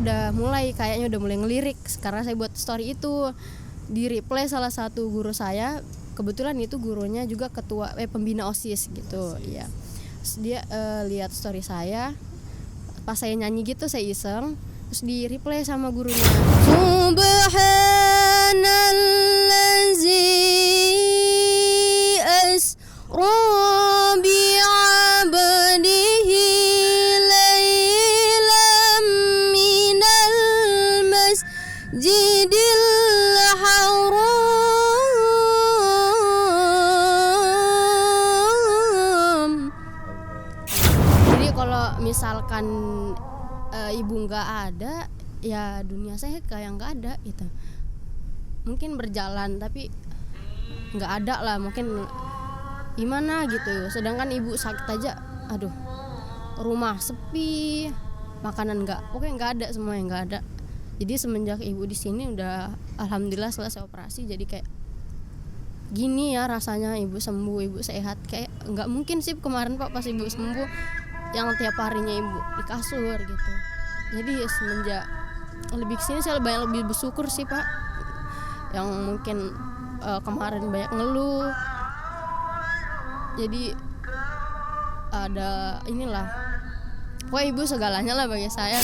udah mulai ngelirik karena saya buat story itu. Di reply salah satu guru saya, kebetulan itu gurunya juga ketua pembina OSIS gitu. Iya. Dia lihat story saya pas saya nyanyi gitu, saya iseng, terus di reply sama gurunya, subhanallazi asra bi'abdihi laylam minal masjidil haram. Jadi kalau misalkan ibu nggak ada, ya dunia saya kayak nggak ada gitu. Mungkin berjalan tapi nggak ada lah, mungkin gimana gitu. Sedangkan ibu sakit aja, aduh, rumah sepi, makanan pokoknya nggak ada, semua yang nggak ada. Jadi semenjak ibu di sini udah alhamdulillah selesai operasi, jadi kayak gini ya rasanya ibu sembuh, ibu sehat. Kayak nggak mungkin sih kemarin Pak pas ibu sembuh yang tiap harinya ibu di kasur gitu. Jadi semenjak lebih kesini saya lebih bersyukur sih Pak. Yang mungkin kemarin banyak ngeluh, jadi ada inilah, pokoknya ibu segalanya lah bagi saya.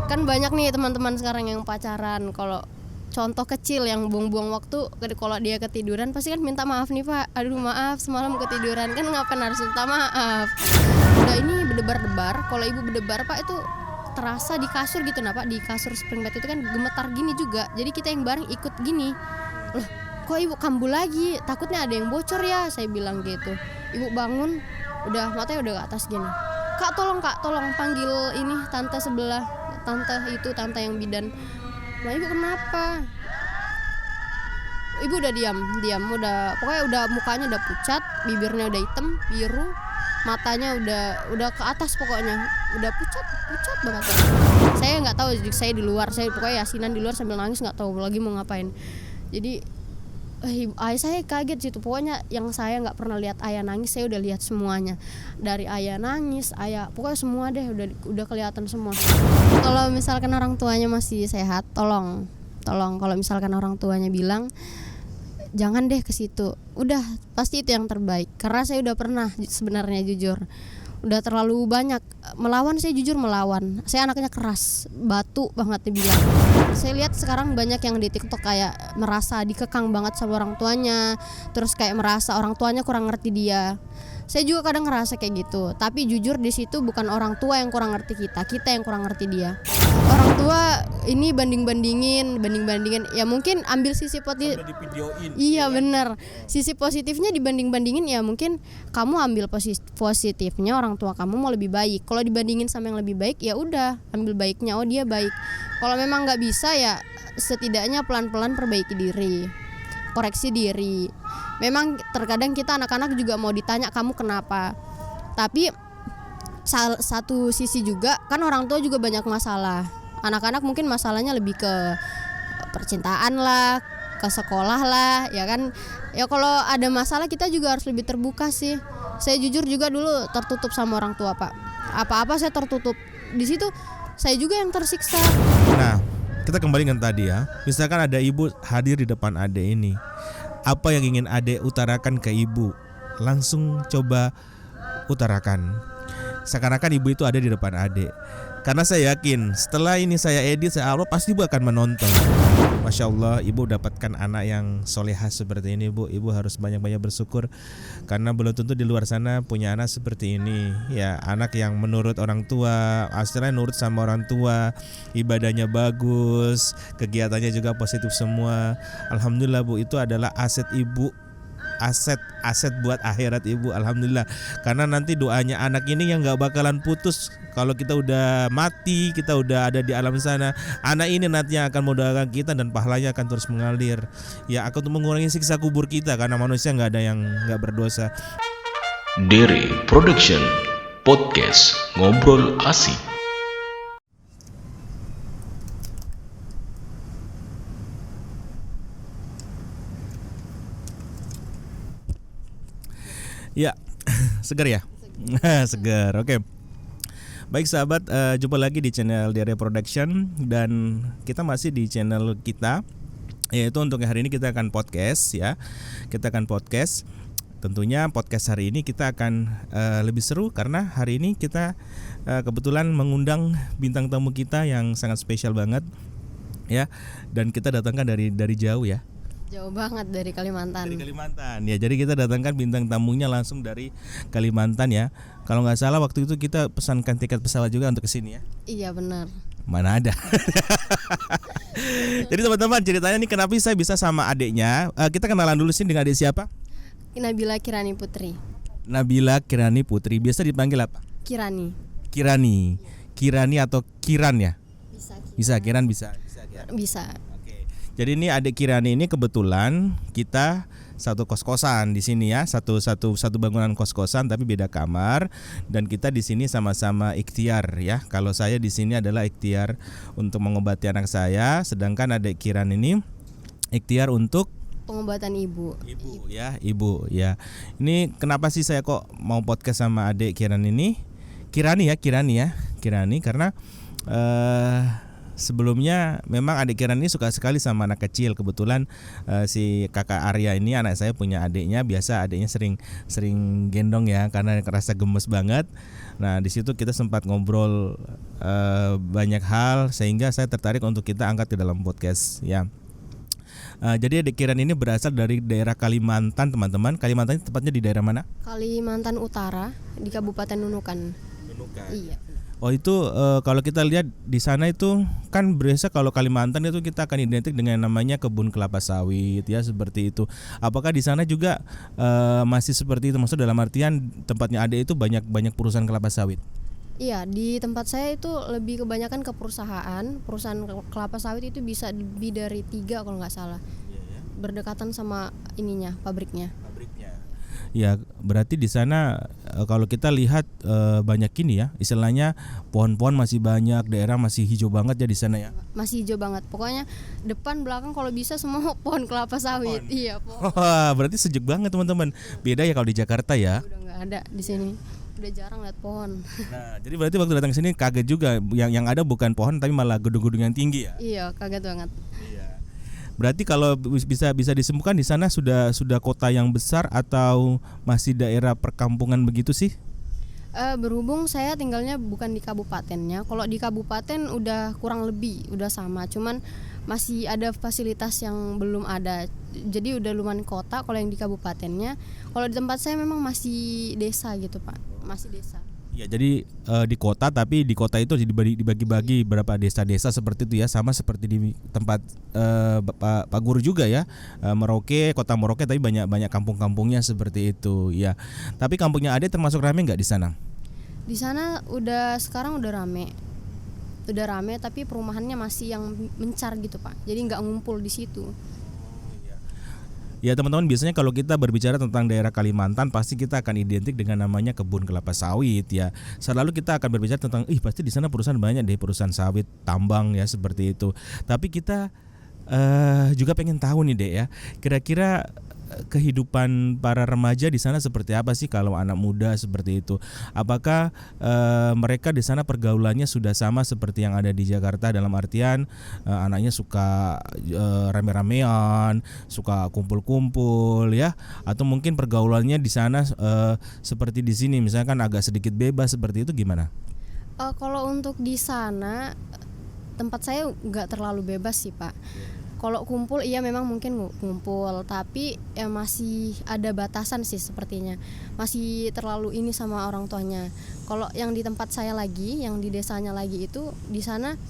Kan banyak nih teman-teman sekarang yang pacaran, kalau contoh kecil yang buang-buang waktu, kalau dia ketiduran pasti kan minta maaf nih Pak, aduh maaf semalam ketiduran, kan ngapain harus minta maaf. Udah ini berdebar-debar, kalau ibu berdebar Pak itu terasa di kasur gitu nah Pak, di kasur spring bed itu kan gemetar gini juga, jadi kita yang bareng ikut gini. Loh kok ibu kambuh lagi, takutnya ada yang bocor ya, saya bilang gitu. Ibu bangun, udah matanya udah ke atas gini, kak tolong panggil ini tante sebelah, tante yang bidan. Nah ibu kenapa? Ibu udah diam, udah pokoknya udah mukanya udah pucat, bibirnya udah hitam, biru, matanya udah ke atas, pokoknya udah pucat banget. Saya nggak tahu, saya di luar, saya pokoknya yasinan di luar sambil nangis, nggak tahu lagi mau ngapain. Jadi ayah saya kaget situ, pokoknya yang saya nggak pernah lihat ayah nangis, saya udah lihat semuanya, dari ayah nangis, ayah pokoknya semua deh udah kelihatan semua. Kalau misalkan orang tuanya masih sehat, tolong kalau misalkan orang tuanya bilang jangan deh ke situ, udah pasti itu yang terbaik. Karena saya udah pernah sebenarnya, jujur udah terlalu banyak melawan, saya jujur melawan. Saya anaknya keras, batu banget dibilang. Saya lihat sekarang banyak yang di TikTok kayak merasa dikekang banget sama orang tuanya, terus kayak merasa orang tuanya kurang ngerti dia. Saya juga kadang ngerasa kayak gitu, tapi jujur di situ bukan orang tua yang kurang ngerti kita yang kurang ngerti dia. Orang tua ini bandingin, ya mungkin ambil sisi positif. Iya benar, sisi positifnya dibandingin, ya mungkin kamu ambil positifnya, orang tua kamu mau lebih baik. Kalau dibandingin sama yang lebih baik, ya udah ambil baiknya, oh dia baik. Kalau memang nggak bisa, ya setidaknya pelan-pelan perbaiki diri, koreksi diri. Memang terkadang kita anak-anak juga mau ditanya kamu kenapa, tapi satu sisi juga kan orang tua juga banyak masalah. Anak-anak mungkin masalahnya lebih ke percintaan lah, ke sekolah lah, ya kan. Ya kalau ada masalah kita juga harus lebih terbuka sih. Saya jujur juga dulu tertutup sama orang tua Pak. Apa-apa saya tertutup. Di situ saya juga yang tersiksa. Nah, kita kembali dengan tadi ya. Misalkan ada ibu hadir di depan Ade ini, apa yang ingin Ade utarakan ke ibu? Langsung coba utarakan. Seakan-akan ibu itu ada di depan Ade. Karena saya yakin setelah ini saya edit, saya upload, pasti ibu akan menonton. Masya Allah, ibu dapatkan anak yang solehah seperti ini Bu. Ibu harus banyak-banyak bersyukur, karena belum tentu di luar sana punya anak seperti ini. Ya, anak yang menurut orang tua, aslinya nurut sama orang tua, ibadahnya bagus, kegiatannya juga positif semua. Alhamdulillah Bu, itu adalah aset ibu, aset buat akhirat ibu. Alhamdulillah, karena nanti doanya anak ini yang gak bakalan putus. Kalau kita udah mati, kita udah ada di alam sana, anak ini nantinya akan mendoakan kita dan pahalanya akan terus mengalir. Ya, akan mengurangi siksa kubur kita, karena manusia gak ada yang gak berdosa. Dere Production Podcast Ngobrol Asik. Ya, segar ya? Segar, oke. Baik sahabat, jumpa lagi di channel Dere Production dan kita masih di channel kita, yaitu untuk hari ini kita akan podcast ya. Kita akan podcast. Tentunya podcast hari ini kita akan lebih seru karena hari ini kita kebetulan mengundang bintang tamu kita yang sangat spesial banget ya, dan kita datangkan dari jauh ya. Jauh banget dari Kalimantan. Dari Kalimantan ya, jadi kita datangkan bintang tamunya langsung dari Kalimantan ya. Kalau nggak salah waktu itu kita pesankan tiket pesawat juga untuk kesini ya. Iya benar. Mana ada. Jadi teman-teman, ceritanya nih kenapa saya bisa sama adiknya. Kita kenalan dulu sih dengan adik siapa? Nabila Kirani Putri. Nabila Kirani Putri. Biasa dipanggil apa? Kirani. Kirani atau Kiran ya? Bisa Kiran bisa. Bisa. Jadi ini adik Kirani ini kebetulan kita satu kos-kosan di sini ya, satu bangunan kos-kosan tapi beda kamar, dan kita di sini sama-sama ikhtiar ya. Kalau saya di sini adalah ikhtiar untuk mengobati anak saya, sedangkan adik Kiran ini ikhtiar untuk pengobatan ibu ya. Ini kenapa sih saya kok mau podcast sama adik Kirani ini? Kirani karena sebelumnya memang adik Kiran ini suka sekali sama anak kecil. Kebetulan si kakak Arya ini anak saya punya adiknya, biasa adiknya sering gendong ya karena kerasa gemes banget. Nah di situ kita sempat ngobrol banyak hal sehingga saya tertarik untuk kita angkat ke dalam podcast ya. Jadi adik Kiran ini berasal dari daerah Kalimantan teman-teman. Kalimantan tepatnya di daerah mana? Kalimantan Utara di Kabupaten Nunukan. Iya. Oh itu kalau kita lihat di sana itu kan biasa kalau Kalimantan itu kita akan identik dengan namanya kebun kelapa sawit ya, seperti itu. Apakah di sana juga masih seperti itu? Maksud dalam artian tempatnya ada itu banyak perusahaan kelapa sawit? Iya, di tempat saya itu lebih kebanyakan ke perusahaan kelapa sawit itu bisa lebih dari 3 kalau nggak salah. Berdekatan sama pabriknya. Ya berarti di sana kalau kita lihat banyak ini ya, istilahnya pohon-pohon masih banyak, daerah masih hijau banget ya di sana ya. Masih hijau banget, pokoknya depan belakang kalau bisa semua pohon kelapa sawit. Iya pohon. Berarti sejuk banget teman-teman. Beda ya kalau di Jakarta ya. Udah nggak ada di sini, udah jarang lihat pohon. Nah jadi berarti waktu datang ke sini kaget juga, yang ada bukan pohon tapi malah gedung-gedung yang tinggi ya. Iya kaget banget. Berarti kalau bisa disembuhkan di sana sudah kota yang besar atau masih daerah perkampungan begitu sih? Berhubung saya tinggalnya bukan di kabupatennya. Kalau di kabupaten udah kurang lebih udah sama, cuman masih ada fasilitas yang belum ada. Jadi udah lumayan kota kalau yang di kabupatennya. Kalau di tempat saya memang masih desa gitu Pak, masih desa. Ya jadi di kota, tapi di kota itu dibagi-bagi berapa desa-desa seperti itu ya, sama seperti di tempat Pak Guru juga ya, Merauke, kota Merauke, tapi banyak kampung-kampungnya seperti itu ya. Tapi kampungnya Ade termasuk rame nggak di sana? Di sana sekarang udah rame, tapi perumahannya masih yang mencar gitu Pak, jadi nggak ngumpul di situ. Ya teman-teman, biasanya kalau kita berbicara tentang daerah Kalimantan pasti kita akan identik dengan namanya kebun kelapa sawit ya. Selalu kita akan berbicara tentang pasti di sana perusahaan banyak deh, perusahaan sawit, tambang ya seperti itu. Tapi kita juga pengen tahu nih Dek ya, kira-kira kehidupan para remaja di sana seperti apa sih kalau anak muda seperti itu? Apakah mereka di sana pergaulannya sudah sama seperti yang ada di Jakarta, dalam artian anaknya suka rame-ramean, suka kumpul-kumpul ya, atau mungkin pergaulannya di sana seperti di sini misalkan agak sedikit bebas seperti itu, gimana? Kalau untuk di sana tempat saya nggak terlalu bebas sih Pak. Kalau kumpul iya memang mungkin ngumpul, tapi ya masih ada batasan sih sepertinya. Masih terlalu ini sama orang tuanya. Kalau yang di tempat saya lagi, yang di desanya lagi itu di sana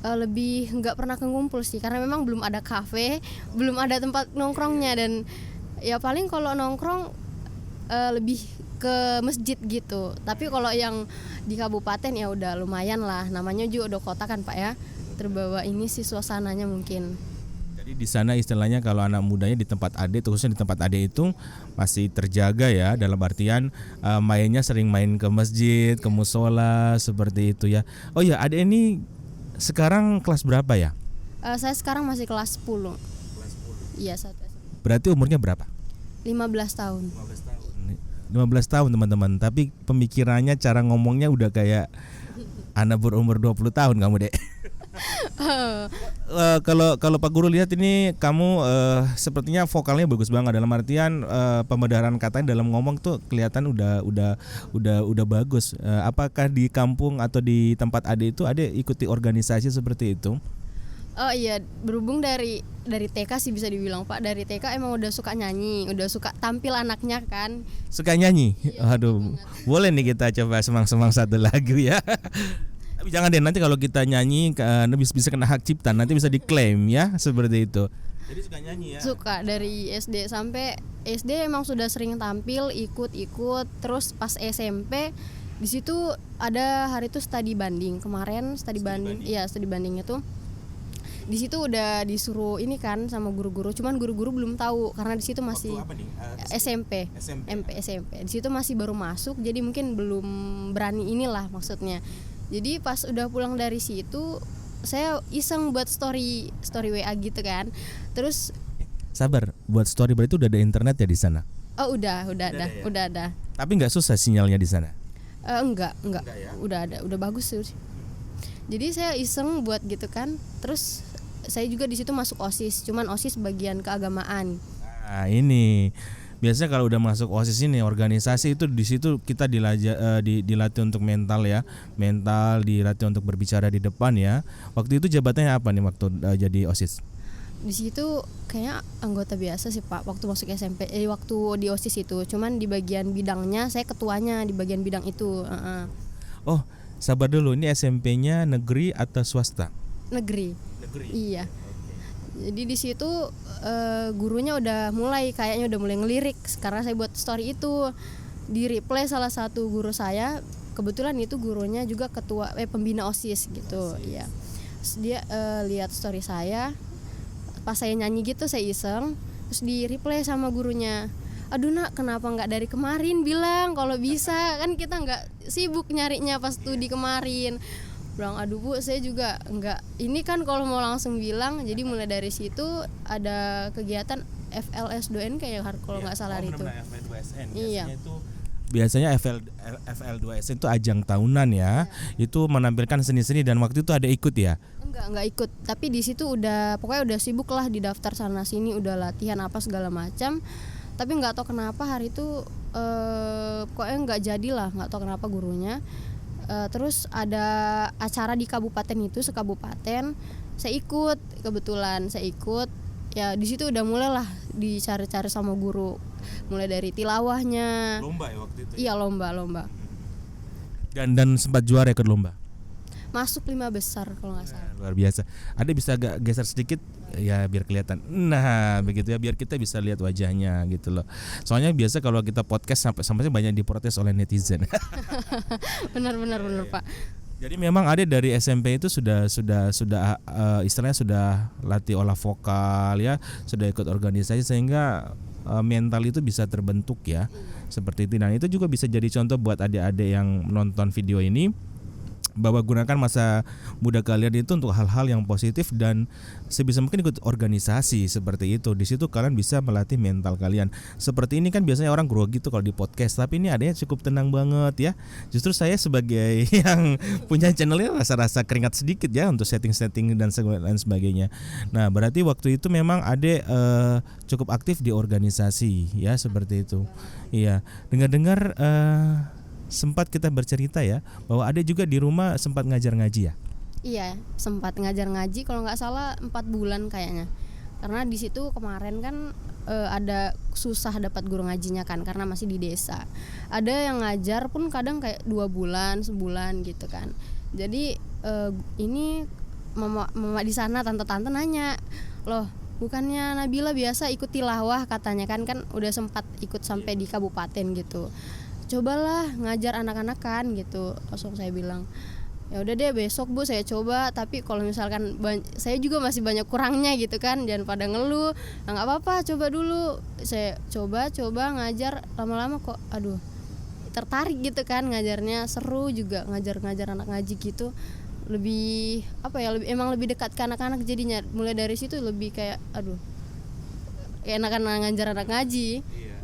lebih nggak pernah ngumpul sih, karena memang belum ada kafe, belum ada tempat nongkrongnya, dan ya paling kalau nongkrong lebih ke masjid gitu. Tapi kalau yang di kabupaten ya udah lumayan lah, namanya juga udah kota kan Pak ya. Terbawa ini sih suasananya mungkin. Jadi di sana istilahnya kalau anak mudanya di tempat Ade, khususnya di tempat Ade itu masih terjaga ya, dalam artian mainnya sering main ke masjid, ke musola seperti itu ya. Oh ya, Ade ini sekarang kelas berapa ya? Saya sekarang masih kelas 10. Iya, 1 SMP. Berarti umurnya berapa? 15 tahun. tahun teman-teman, tapi pemikirannya, cara ngomongnya udah kayak anak berumur 20 tahun kamu dek. Kalau Pak Guru lihat ini kamu sepertinya vokalnya bagus banget, dalam artian pembedaran katanya dalam ngomong tuh kelihatan udah bagus. Apakah di kampung atau di tempat Ade itu Ade ikuti organisasi seperti itu? Oh iya, berhubung dari TK sih bisa dibilang Pak, dari TK emang udah suka nyanyi, udah suka tampil anaknya kan. Suka nyanyi? Iya, Aduh, boleh nih kita coba semang-semang satu lagu ya. Tapi jangan deh, nanti kalau kita nyanyi bisa kena hak cipta, nanti bisa diklaim ya, seperti itu. Jadi suka nyanyi ya? Suka dari SD sampai SD emang sudah sering tampil, ikut, terus pas SMP di situ ada hari itu studi banding. Kemarin studi banding, iya studi bandingnya tuh di situ udah disuruh ini kan sama guru-guru, cuman guru-guru belum tahu karena di situ masih SMP. Di situ masih baru masuk, jadi mungkin belum berani inilah maksudnya. Jadi pas udah pulang dari situ saya iseng buat story WA gitu kan. Terus sabar, buat story berarti udah ada internet ya di sana? Oh udah ada. Tapi nggak susah sinyalnya di sana? Enggak ya? udah bagus sih. Jadi saya iseng buat gitu kan. Terus saya juga di situ masuk OSIS, cuman OSIS bagian keagamaan. Nah, ini biasanya kalau udah masuk OSIS ini organisasi itu di situ kita dilatih untuk mental ya, dilatih untuk berbicara di depan ya. Waktu itu jabatannya apa nih waktu jadi OSIS? Di situ kayaknya anggota biasa sih Pak waktu masuk SMP, waktu di OSIS itu, cuman di bagian bidangnya saya ketuanya di bagian bidang itu. Oh, sabar dulu, ini SMP-nya negeri atau swasta? Negeri. Iya. Jadi di situ gurunya udah mulai ngelirik karena saya buat story itu. Di reply salah satu guru saya, kebetulan itu gurunya juga ketua pembina OSIS gitu. Iya. Terus dia lihat story saya. Pas saya nyanyi gitu saya iseng, terus di reply sama gurunya. Aduh nak, kenapa nggak dari kemarin bilang kalau bisa, kan kita nggak sibuk nyarinya pas studi kemarin. Bilang aduh Bu, saya juga enggak ini kan kalau mau langsung bilang. Jadi mulai dari situ ada kegiatan FLS2N kayak kalau nggak salah itu. Iya. Biasanya FL2SN itu ajang tahunan ya. Itu menampilkan seni-seni dan waktu itu ada ikut ya? Enggak ikut, tapi di situ pokoknya udah sibuk lah, di daftar sana sini, udah latihan apa segala macam. Tapi nggak tahu kenapa hari itu pokoknya nggak jadilah, nggak tahu kenapa gurunya. Terus ada acara di kabupaten itu, sekabupaten saya ikut, kebetulan saya ikut ya. Di situ udah mulailah dicari-cari sama guru, mulai dari tilawahnya. Lomba ya waktu itu? Iya lomba. Dan sempat juara ikut lomba? Masuk 5 besar kalau nggak salah. Luar biasa. Ada bisa agak geser sedikit ya biar kelihatan. Nah begitu ya, biar kita bisa lihat wajahnya gitu loh. Soalnya biasa kalau kita podcast sampai banyak diprotes oleh netizen. benar Pak. Jadi memang ada dari SMP itu sudah istilahnya sudah latih olah vokal ya, sudah ikut organisasi sehingga mental itu bisa terbentuk ya. Seperti itu. Nah, itu juga bisa jadi contoh buat adik-adik yang menonton video ini, bahwa gunakan masa muda kalian itu untuk hal-hal yang positif dan sebisa mungkin ikut organisasi seperti itu. Di situ kalian bisa melatih mental kalian. Seperti ini kan biasanya orang grogi gitu kalau di podcast, tapi ini adanya cukup tenang banget ya. Justru saya sebagai yang punya channelnya rasa-rasa keringat sedikit ya untuk setting-setting dan sebagainya. Nah, berarti waktu itu memang adek cukup aktif di organisasi ya, seperti itu. Iya, dengar-dengar sempat kita bercerita ya bahwa ada juga di rumah sempat ngajar ngaji ya? Iya, sempat ngajar ngaji kalau nggak salah 4 bulan kayaknya. Karena di situ kemarin kan ada susah dapat guru ngajinya kan karena masih di desa. Ada yang ngajar pun kadang kayak 2 bulan, sebulan gitu kan. Jadi ini mama di sana, tante-tante nanya, "Loh, bukannya Nabila biasa ikut tilawah katanya kan udah sempat ikut sampai di kabupaten gitu. Cobalah ngajar anak-anak kan gitu." Langsung saya bilang, ya udah deh besok Bu saya coba, tapi kalau misalkan saya juga masih banyak kurangnya gitu kan, jangan pada ngeluh. Nah, nggak apa-apa, coba dulu. Saya coba ngajar, lama-lama kok aduh tertarik gitu kan ngajarnya, seru juga ngajar anak ngaji gitu. Lebih emang lebih dekat ke anak-anak jadinya. Mulai dari situ lebih kayak aduh enakan ngajar anak ngaji. Iya.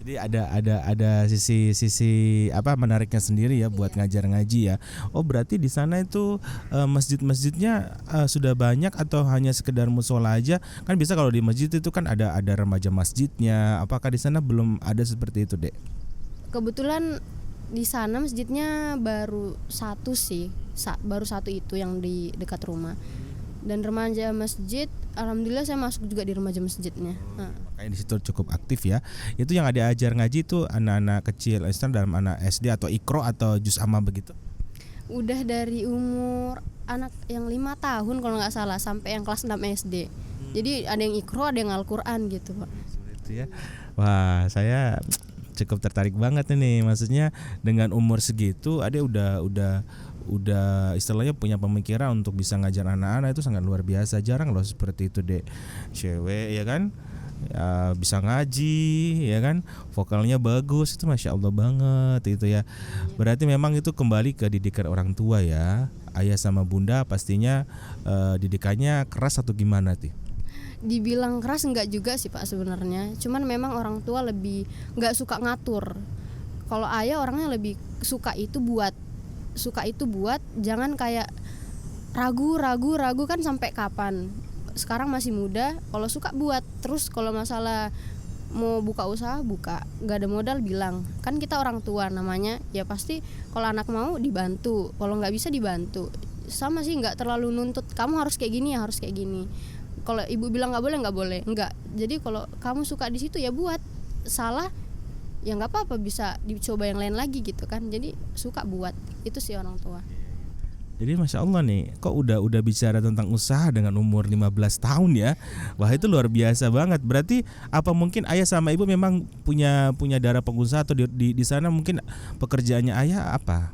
Jadi ada sisi apa menariknya sendiri ya buat ngajar ngaji ya. Oh berarti di sana itu masjid-masjidnya sudah banyak atau hanya sekedar musola aja? Kan bisa kalau di masjid itu kan ada remaja masjidnya. Apakah di sana belum ada seperti itu, Dek? Kebetulan di sana masjidnya baru satu sih, baru satu itu yang di dekat rumah. Dan remaja masjid, alhamdulillah saya masuk juga di remaja masjidnya. Makanya di situ cukup aktif ya. Itu yang ada ajar ngaji itu anak-anak kecil Islam dalam anak SD atau Iqra atau Juz Amma begitu? Udah dari umur anak yang 5 tahun kalau nggak salah sampai yang kelas 6 SD. Jadi ada yang Iqra, ada yang Al-Qur'an gitu, Pak. Itu ya. Wah, saya cukup tertarik banget ini. Maksudnya dengan umur segitu ada udah istilahnya punya pemikiran untuk bisa ngajar anak-anak, itu sangat luar biasa. Jarang loh seperti itu, Dek. Cewek ya kan, ya, bisa ngaji ya kan, vokalnya bagus, itu masya Allah banget itu ya. Berarti memang itu kembali ke didikan orang tua ya. Ayah sama bunda pastinya didikannya keras atau gimana sih? Dibilang keras enggak juga sih Pak sebenarnya. Cuman memang orang tua lebih enggak suka ngatur. Kalau ayah orangnya lebih suka itu buat jangan kayak ragu kan sampai kapan. Sekarang masih muda, kalau suka buat. Terus kalau masalah mau buka usaha buka, nggak ada modal bilang. Kan kita orang tua namanya, ya pasti kalau anak mau dibantu, kalau nggak bisa dibantu. Sama sih, nggak terlalu nuntut kamu harus kayak gini ya harus kayak gini. Kalau ibu bilang nggak boleh, nggak. Jadi kalau kamu suka di situ ya buat, salah ya nggak apa-apa, bisa dicoba yang lain lagi gitu kan. Jadi suka buat, itu sih orang tua. Jadi masya Allah nih, kok udah bicara tentang usaha dengan umur 15 tahun ya. Wah itu luar biasa banget. Berarti apa mungkin ayah sama ibu memang punya darah pengusaha atau di sana mungkin pekerjaannya ayah apa?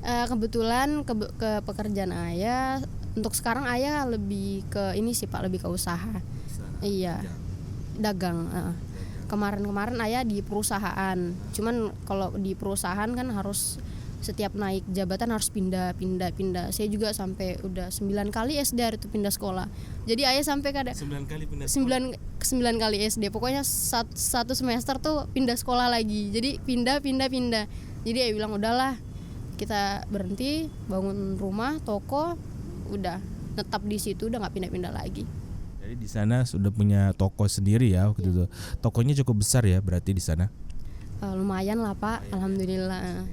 Kebetulan ke pekerjaan ayah untuk sekarang ayah lebih ke ini sih Pak, lebih ke usaha. Iya, dagang. Kemarin ayah di perusahaan. Cuman kalau di perusahaan kan harus setiap naik jabatan harus pindah. Saya juga sampai udah 9 kali SD itu pindah sekolah. Jadi ayah sampai kada 9 kali pindah sekolah. 9 kali SD. Pokoknya satu semester tuh pindah sekolah lagi. Jadi pindah. Jadi ayah bilang udahlah, kita berhenti, bangun rumah, toko, udah tetap di situ, udah nggak pindah-pindah lagi. Jadi di sana sudah punya toko sendiri ya waktu itu. Tokonya cukup besar ya berarti di sana. Lumayan lah Pak, alhamdulillah.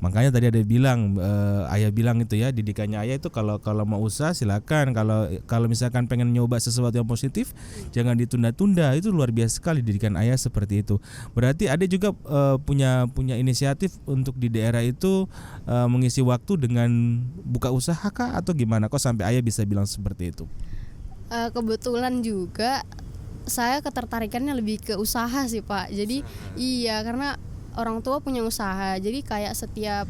Makanya tadi ada bilang ayah bilang itu ya, didikannya ayah itu kalau mau usaha silakan, kalau misalkan pengen nyoba sesuatu yang positif jangan ditunda-tunda. Itu luar biasa sekali didikan ayah seperti itu. Berarti ada juga punya inisiatif untuk di daerah itu mengisi waktu dengan buka usaha kah atau gimana kok sampai ayah bisa bilang seperti itu? Kebetulan juga saya ketertarikannya lebih ke usaha sih Pak. Jadi iya, karena orang tua punya usaha, jadi kayak setiap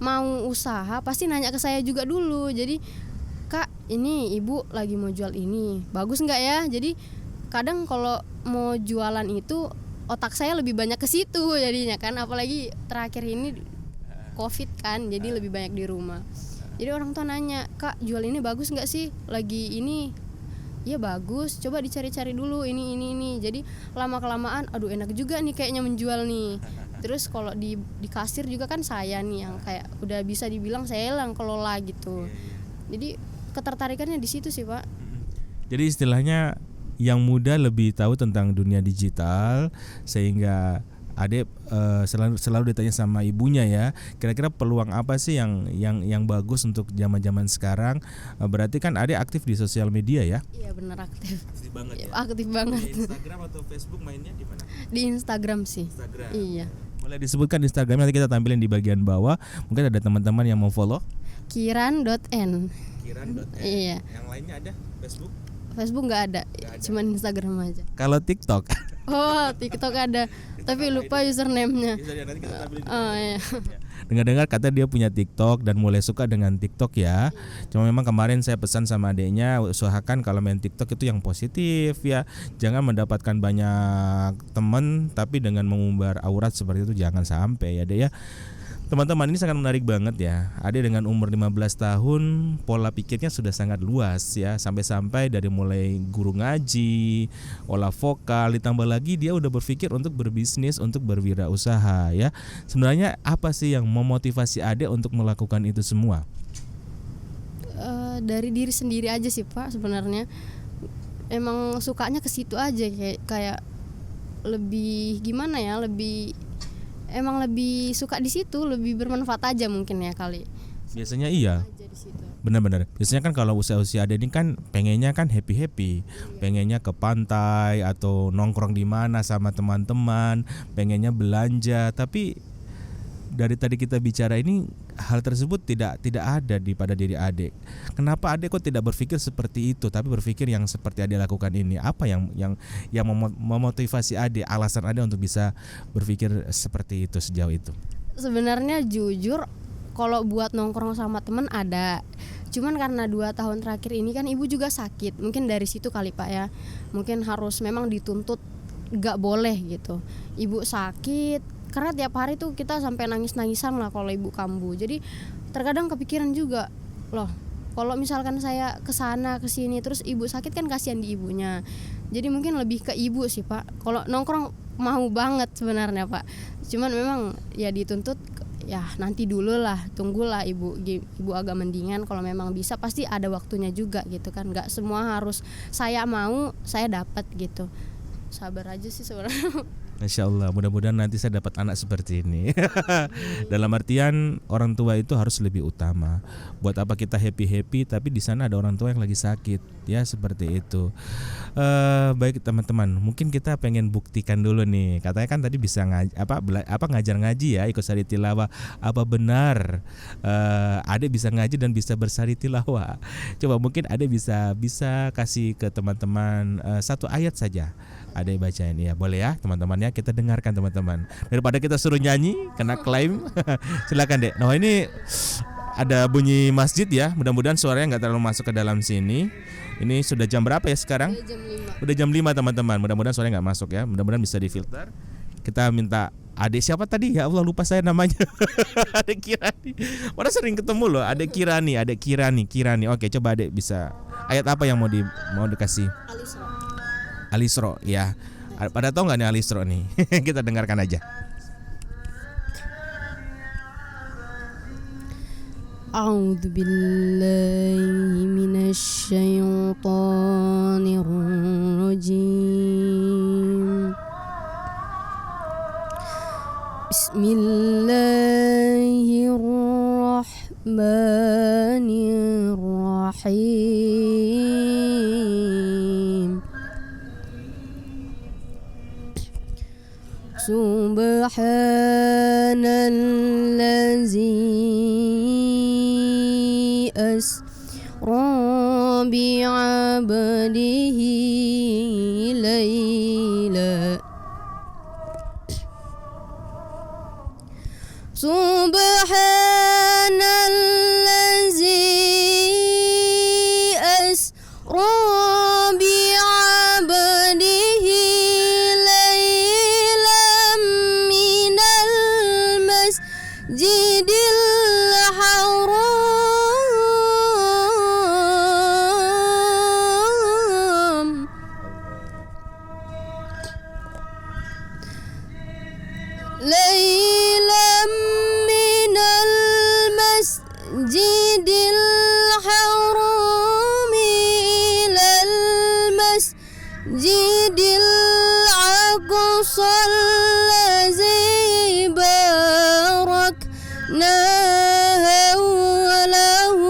mau usaha pasti nanya ke saya juga dulu. Jadi Kak, ini ibu lagi mau jual ini, bagus nggak ya? Jadi kadang kalau mau jualan itu otak saya lebih banyak ke situ jadinya kan, apalagi terakhir ini COVID kan, jadi lebih banyak di rumah. Jadi orang tua nanya, Kak jual ini bagus nggak sih? Lagi ini. Iya bagus, coba dicari-cari dulu ini. Jadi lama-kelamaan, aduh enak juga nih kayaknya menjual nih. Terus kalau di kasir juga kan saya nih yang kayak udah bisa dibilang saya yang kelola gitu. Jadi ketertarikannya di situ sih Pak. Jadi istilahnya yang muda lebih tahu tentang dunia digital, sehingga Adek selalu ditanya sama ibunya ya, kira-kira peluang apa sih yang bagus untuk zaman-zaman sekarang. Berarti kan Adek aktif di sosial media ya? Iya benar aktif. Aktif banget ya? Aktif banget. Di Instagram atau Facebook mainnya di mana? Di Instagram sih. Instagram. Iya. Boleh disebutkan Instagramnya, nanti kita tampilin di bagian bawah. Mungkin ada teman-teman yang mau follow. Kiran.n. Iya. Yang lainnya ada Facebook? Facebook nggak ada, cuman Instagram aja. Kalau TikTok? Oh, TikTok ada, tapi lupa username-nya. Oh iya. Dengar-dengar kata dia punya TikTok dan mulai suka dengan TikTok ya. Cuma memang kemarin saya pesan sama adiknya, usahakan kalau main TikTok itu yang positif ya. Jangan mendapatkan banyak teman tapi dengan mengumbar aurat seperti itu, jangan sampai ya Dek ya. Teman-teman, ini sangat menarik banget ya. Ade dengan umur 15 tahun pola pikirnya sudah sangat luas ya. Sampai-sampai dari mulai guru ngaji, olah vokal, ditambah lagi dia udah berpikir untuk berbisnis, untuk berwirausaha ya. Sebenarnya apa sih yang memotivasi Ade untuk melakukan itu semua? Dari diri sendiri aja sih Pak sebenarnya. Emang sukanya ke situ aja, kayak lebih gimana ya, emang lebih suka di situ, lebih bermanfaat aja mungkin ya kali. Biasanya iya. Aja di situ. Benar-benar. Biasanya kan kalau usia-usia Ade ini kan pengennya kan happy-happy. Pengennya ke pantai atau nongkrong di mana sama teman-teman, pengennya belanja, tapi dari tadi kita bicara ini hal tersebut tidak ada pada diri Ade. Kenapa Ade kok tidak berpikir seperti itu, tapi berpikir yang seperti Ade lakukan ini? Apa yang memotivasi Ade, alasan Ade untuk bisa berpikir seperti itu sejauh itu? Sebenarnya jujur kalau buat nongkrong sama temen ada. Cuman karena 2 tahun terakhir ini kan ibu juga sakit. Mungkin dari situ kali Pak ya. Mungkin harus memang dituntut gak boleh gitu. Ibu sakit, karena tiap hari tuh kita sampai nangis-nangisan lah kalau ibu kambuh. Jadi terkadang kepikiran juga, loh kalau misalkan saya kesana kesini terus ibu sakit kan kasihan di ibunya. Jadi mungkin lebih ke ibu sih Pak. Kalau nongkrong mau banget sebenarnya Pak. Cuman memang ya dituntut, ya nanti dulu lah, tunggulah ibu agak mendingan. Kalau memang bisa pasti ada waktunya juga gitu kan. Gak semua harus saya mau saya dapat gitu. Sabar aja sih sebenarnya. Masya Allah, mudah-mudahan nanti saya dapat anak seperti ini. Dalam artian orang tua itu harus lebih utama. Buat apa kita happy tapi di sana ada orang tua yang lagi sakit, ya seperti itu. Baik teman-teman, mungkin kita pengen buktikan dulu nih. Katanya kan tadi bisa ngajar ngaji ya, ikut sari tilawah. Apa benar Ade bisa ngaji dan bisa bersari tilawah? Coba mungkin Ade bisa kasih ke teman-teman satu ayat saja. Ade bacain ya, boleh ya teman-teman ya, kita dengarkan teman-teman. Daripada kita suruh nyanyi kena klaim. Silakan Dek. Nah ini ada bunyi masjid ya, mudah-mudahan suaranya nggak terlalu masuk ke dalam sini. Ini sudah jam berapa ya sekarang? Udah jam 5 teman-teman, mudah-mudahan suaranya nggak masuk ya, mudah-mudahan bisa difilter. Kita minta Adek siapa tadi? Ya Allah lupa saya namanya. Adek Kirani. Mana sering ketemu loh, Adek Kirani. Oke, coba Adek bisa ayat apa yang mau dikasih? Al-Isra ya. Pada tahu nggak nih Al-Isra nih? Kita dengarkan aja. A'udzu billahi minasy syaithanir rajim. Bismillahirrahmanirrahim. Subhanallazi asra bi'abdihi layla. Subhanallazi asra bi'abdihi laylan minal masjidil haram laylan minal masjidil haram ilal masjidil aqsal ladzi barakna hawlahu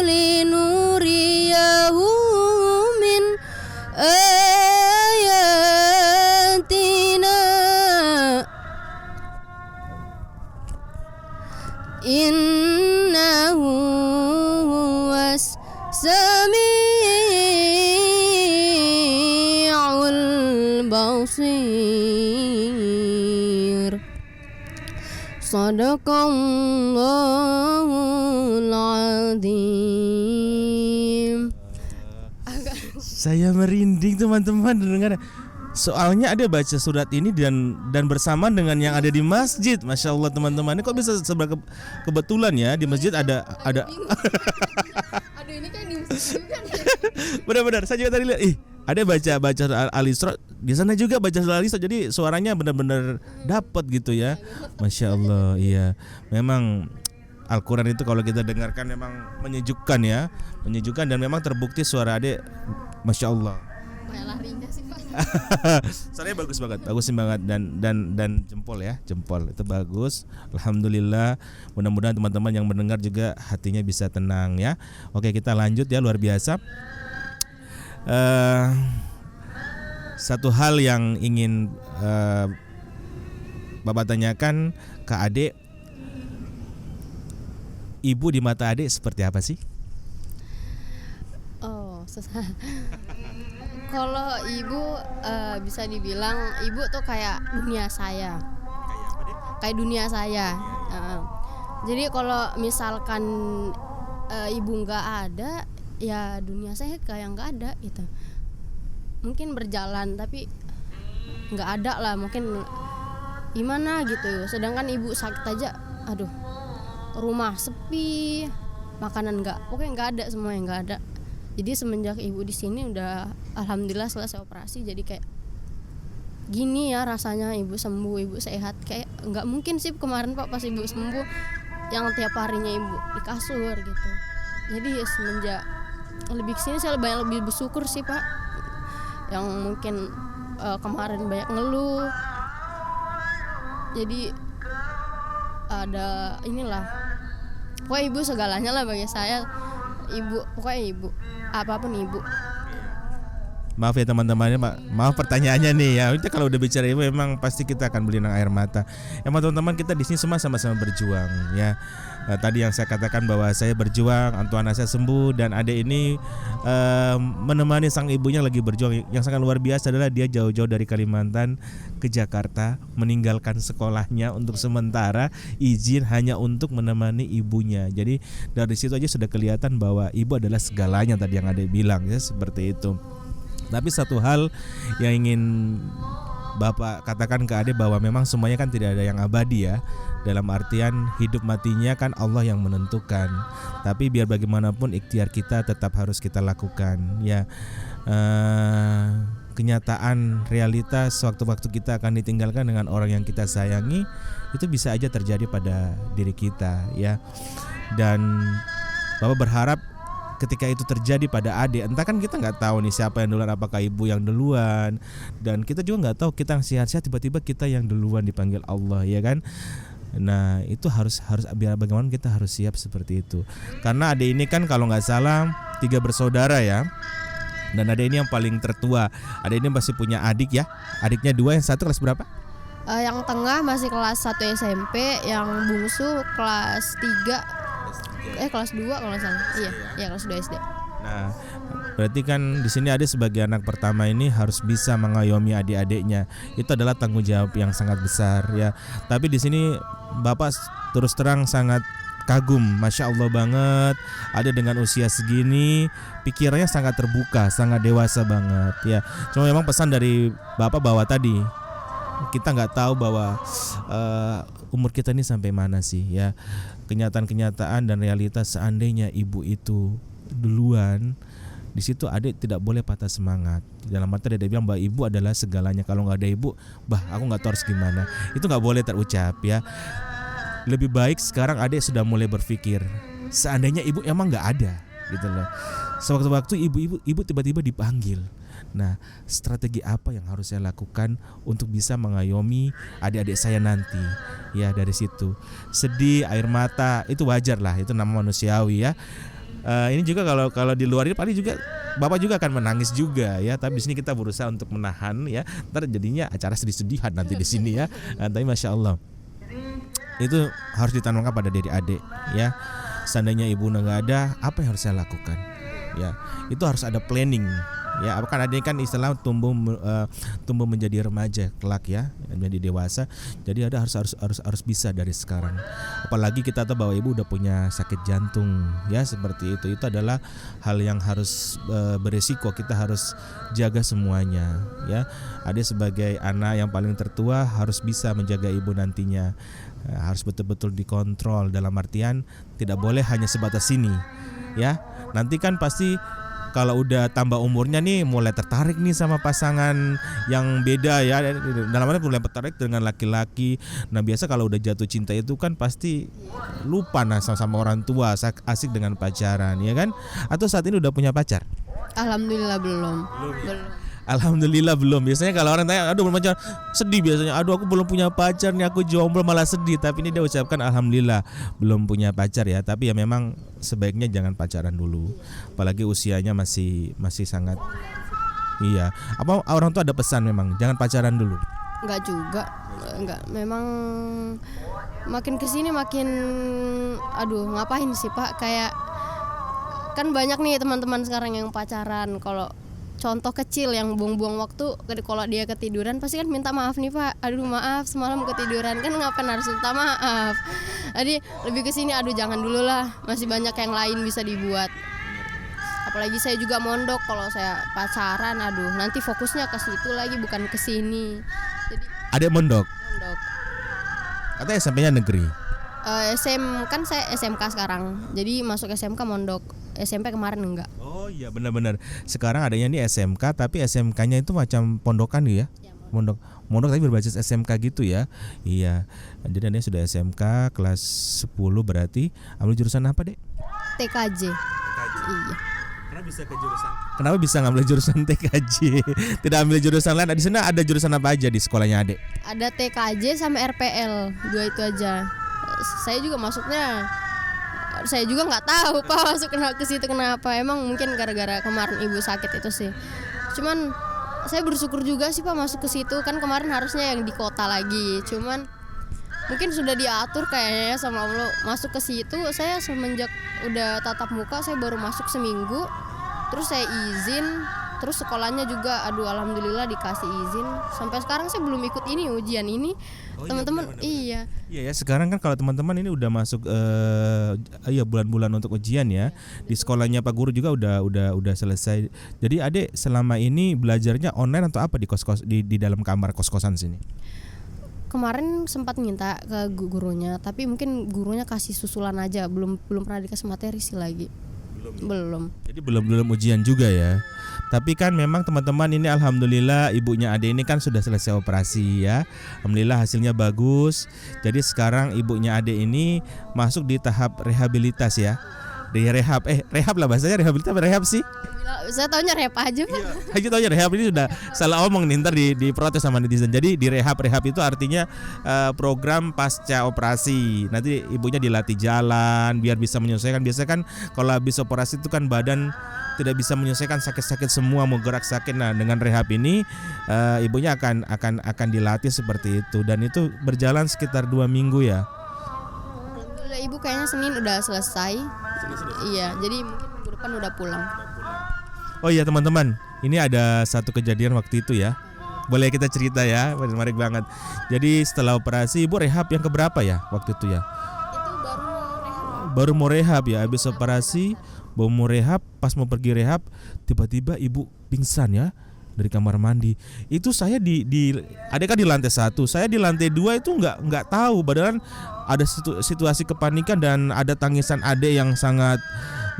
linuriyahu min ayatina innahu huwas sami'ul basir. Shadaqallahul azim. Saya merinding teman-teman dengar. Soalnya ada baca surat ini dan bersamaan dengan yang ada di masjid. Masya Allah teman-teman, ini kok bisa kebetulan ya di masjid ada Aduh ini kan di masjid juga nih. benar-benar saya juga tadi lihat ada baca Al-Isra di sana juga baca Al-Isra, jadi suaranya benar-benar dapat gitu ya. Masya Allah, iya. Memang Al-Quran itu kalau kita dengarkan memang menyejukkan ya, menyejukkan dan memang terbukti suara adik, Masya Allah. Kayak larinya sih Pak. Suaranya bagus banget dan jempol ya, jempol itu bagus. Alhamdulillah, mudah-mudahan teman-teman yang mendengar juga hatinya bisa tenang ya. Oke, kita lanjut ya, luar biasa. Satu hal yang ingin Bapak tanyakan ke adik, ibu di mata adik seperti apa sih? Oh, susah. Kalau ibu bisa dibilang ibu tuh kayak dunia saya. Kayak dunia saya. Jadi kalau misalkan ibu nggak ada, ya dunia saya kayak nggak ada gitu. Mungkin berjalan tapi nggak ada lah, mungkin gimana gitu. Sedangkan ibu sakit aja, aduh, rumah sepi, makanan nggak, pokoknya nggak ada, semua yang nggak ada. Jadi semenjak ibu di sini udah alhamdulillah selesai operasi, jadi kayak gini ya rasanya ibu sembuh, ibu sehat. Kayak nggak mungkin sih kemarin Pak pas ibu sembuh yang tiap harinya ibu di kasur gitu. Jadi semenjak lebih kesini saya lebih bersyukur sih Pak, yang mungkin kemarin banyak ngeluh, jadi ada inilah, pokoknya ibu segalanya lah bagi saya. Ibu, pokoknya ibu, apapun ibu. Maaf ya teman-teman, maaf pertanyaannya nih ya. Itu kalau udah bicara ibu memang pasti kita akan beli air mata. Emang teman-teman, kita di sini semua sama-sama berjuang ya. Tadi yang saya katakan bahwa saya berjuang, Antuana saya sembuh, dan adik ini menemani sang ibunya lagi berjuang. Yang sangat luar biasa adalah dia jauh-jauh dari Kalimantan ke Jakarta, meninggalkan sekolahnya untuk sementara, izin hanya untuk menemani ibunya. Jadi dari situ aja sudah kelihatan bahwa ibu adalah segalanya tadi yang adik bilang ya, seperti itu. Tapi satu hal yang ingin Bapak katakan ke adik, bahwa memang semuanya kan tidak ada yang abadi ya. Dalam artian hidup matinya kan Allah yang menentukan. Tapi biar bagaimanapun ikhtiar kita tetap harus kita lakukan ya. Kenyataan realitas waktu-waktu kita akan ditinggalkan dengan orang yang kita sayangi, itu bisa aja terjadi pada diri kita ya. Dan Bapak berharap ketika itu terjadi pada adik, entah kan kita nggak tahu nih siapa yang duluan, apakah ibu yang duluan, dan kita juga nggak tahu, kita sehat-sehat tiba-tiba kita yang duluan dipanggil Allah ya kan. Nah itu harus biar bagaimana kita harus siap seperti itu, karena adik ini kan kalau nggak salah 3 bersaudara ya, dan adik ini yang paling tertua. Adik ini masih punya adik ya, adiknya 2, yang satu kelas berapa? Yang tengah masih kelas 1 SMP, yang bungsu kelas 3 kelas 2 kalau nggak salah. Iya kelas 2 SD. Nah, berarti kan di sini adik sebagai anak pertama ini harus bisa mengayomi adik-adiknya. Itu adalah tanggung jawab yang sangat besar ya. Tapi di sini Bapak terus terang sangat kagum, Masya Allah banget. Ada dengan usia segini, pikirannya sangat terbuka, sangat dewasa banget ya. Cuma memang pesan dari Bapak bahwa tadi kita nggak tahu bahwa umur kita ini sampai mana sih ya. Kenyataan-kenyataan dan realitas, seandainya ibu itu duluan, di situ adik tidak boleh patah semangat. Dalam arti dia bilang bahwa ibu adalah segalanya. Kalau nggak ada ibu, aku nggak tahu harus gimana. Itu nggak boleh terucap ya. Lebih baik sekarang adik sudah mulai berpikir, seandainya ibu emang nggak ada, gitu loh. Sewaktu-waktu ibu tiba-tiba dipanggil. Nah, strategi apa yang harus saya lakukan untuk bisa mengayomi adik-adik saya nanti? Ya dari situ, sedih, air mata itu wajar lah, itu nama manusiawi ya. Ini juga kalau di luar ini paling juga Bapak juga akan menangis juga ya. Tapi di sini kita berusaha untuk menahan ya. Ntar jadinya acara sedih-sedihan nanti di sini ya. Tapi Masya Allah, itu harus ditanamkan pada diri adik ya. Seandainya ibu nggak ada, apa yang harus saya lakukan? Ya, itu harus ada planning Ya, kan ada kan istilah tumbuh menjadi remaja kelak ya, menjadi dewasa. Jadi ada harus bisa dari sekarang. Apalagi kita tahu bahwa ibu udah punya sakit jantung ya, seperti itu. Itu adalah hal yang harus beresiko. Kita harus jaga semuanya ya. Ade sebagai anak yang paling tertua harus bisa menjaga ibu nantinya. Harus betul-betul dikontrol, dalam artian tidak boleh hanya sebatas sini ya. Nanti kan pasti kalau udah tambah umurnya nih mulai tertarik nih sama pasangan yang beda ya, dalam arti mulai tertarik dengan laki-laki. Nah biasa kalau udah jatuh cinta itu kan pasti lupa nah sama orang tua, asik dengan pacaran ya kan. Atau saat ini udah punya pacar? Alhamdulillah belum. Alhamdulillah belum. Biasanya kalau orang tanya, aduh belum pacar, sedih biasanya. Aduh aku belum punya pacar nih, aku jomblo malah sedih. Tapi ini dia ucapkan alhamdulillah belum punya pacar ya. Tapi ya memang sebaiknya jangan pacaran dulu. Apalagi usianya masih sangat. Iya. Apa orang tua ada pesan memang jangan pacaran dulu? Enggak juga. Enggak. Memang makin kesini makin aduh ngapain sih Pak, kayak kan banyak nih teman-teman sekarang yang pacaran. Kalau contoh kecil yang buang-buang waktu, kalau dia ketiduran pasti kan minta maaf nih Pak, aduh maaf semalam ketiduran, kan ngapain harus minta maaf. Jadi lebih ke sini aduh jangan dulu lah, masih banyak yang lain bisa dibuat. Apalagi saya juga mondok, kalau saya pacaran aduh nanti fokusnya ke situ lagi bukan ke sini. Jadi Adek mondok. Katanya SMP-nya negeri. Kan saya SMK sekarang, jadi masuk SMK mondok. SMP kemarin enggak. Oh iya benar-benar. Sekarang adanya ini SMK, tapi SMK-nya itu macam pondokan ya? Mondok tapi berbasis SMK gitu ya. Iya. Jadi adanya sudah SMK kelas 10 berarti. Ambil jurusan apa, Dek? TKJ. Iya. Kenapa bisa ngambil jurusan TKJ? Tidak ambil jurusan lain? Di sana ada jurusan apa aja di sekolahnya Adek? Ada TKJ sama RPL, 2 itu aja. Saya juga masuknya, saya juga nggak tahu Pak masuk ke situ kenapa. Emang mungkin gara-gara kemarin ibu sakit itu sih. Cuman saya bersyukur juga sih Pak masuk ke situ, kan kemarin harusnya yang di kota lagi. Cuman mungkin sudah diatur kayaknya sama Allah masuk ke situ. Saya semenjak udah tatap muka saya baru masuk seminggu, terus saya izin, terus sekolahnya juga aduh alhamdulillah dikasih izin. Sampai sekarang saya belum ikut ini ujian ini. Teman-teman iya. Iya ya, sekarang kan kalau teman-teman ini udah masuk bulan-bulan untuk ujian ya. Di sekolahnya Pak Guru juga udah selesai. Jadi Adek selama ini belajarnya online atau apa di kos-kos di dalam kamar kos-kosan sini? Kemarin sempat minta ke gurunya, tapi mungkin gurunya kasih susulan aja, belum pernah dikasih materi sih lagi. Belum. Jadi belum ujian juga ya. Tapi kan memang teman-teman ini alhamdulillah ibunya Ade ini kan sudah selesai operasi ya. Alhamdulillah hasilnya bagus. Jadi sekarang ibunya Ade ini masuk di tahap rehabilitas ya. Di rehab lah bahasanya, rehabilitas apa rehab sih? Saya taunya rehab aja Pak. Aja taunya rehab, ini sudah salah omong nih, ntar diprotes sama netizen. Jadi di rehab itu artinya program pasca operasi. Nanti ibunya dilatih jalan biar bisa menyelesaikan. Biasanya kan kalau habis operasi itu kan badan tidak bisa menyelesaikan sakit-sakit semua, mau gerak sakit. Nah dengan rehab ini ibunya akan dilatih seperti itu, dan itu berjalan sekitar 2 minggu ya. Alhamdulillah ibu kayaknya Senin udah selesai. Iya, jadi mungkin minggu depan udah pulang. Oh iya teman-teman, ini ada satu kejadian waktu itu ya. Boleh kita cerita ya, menarik banget. Jadi setelah operasi ibu rehab yang keberapa ya waktu itu ya? Itu Baru mau rehab ya, habis operasi mau rehab, pas mau pergi rehab tiba-tiba ibu pingsan ya dari kamar mandi. Itu saya ada kan di lantai 1, saya di lantai 2 itu nggak tahu, padahal ada situasi kepanikan dan ada tangisan Ade yang sangat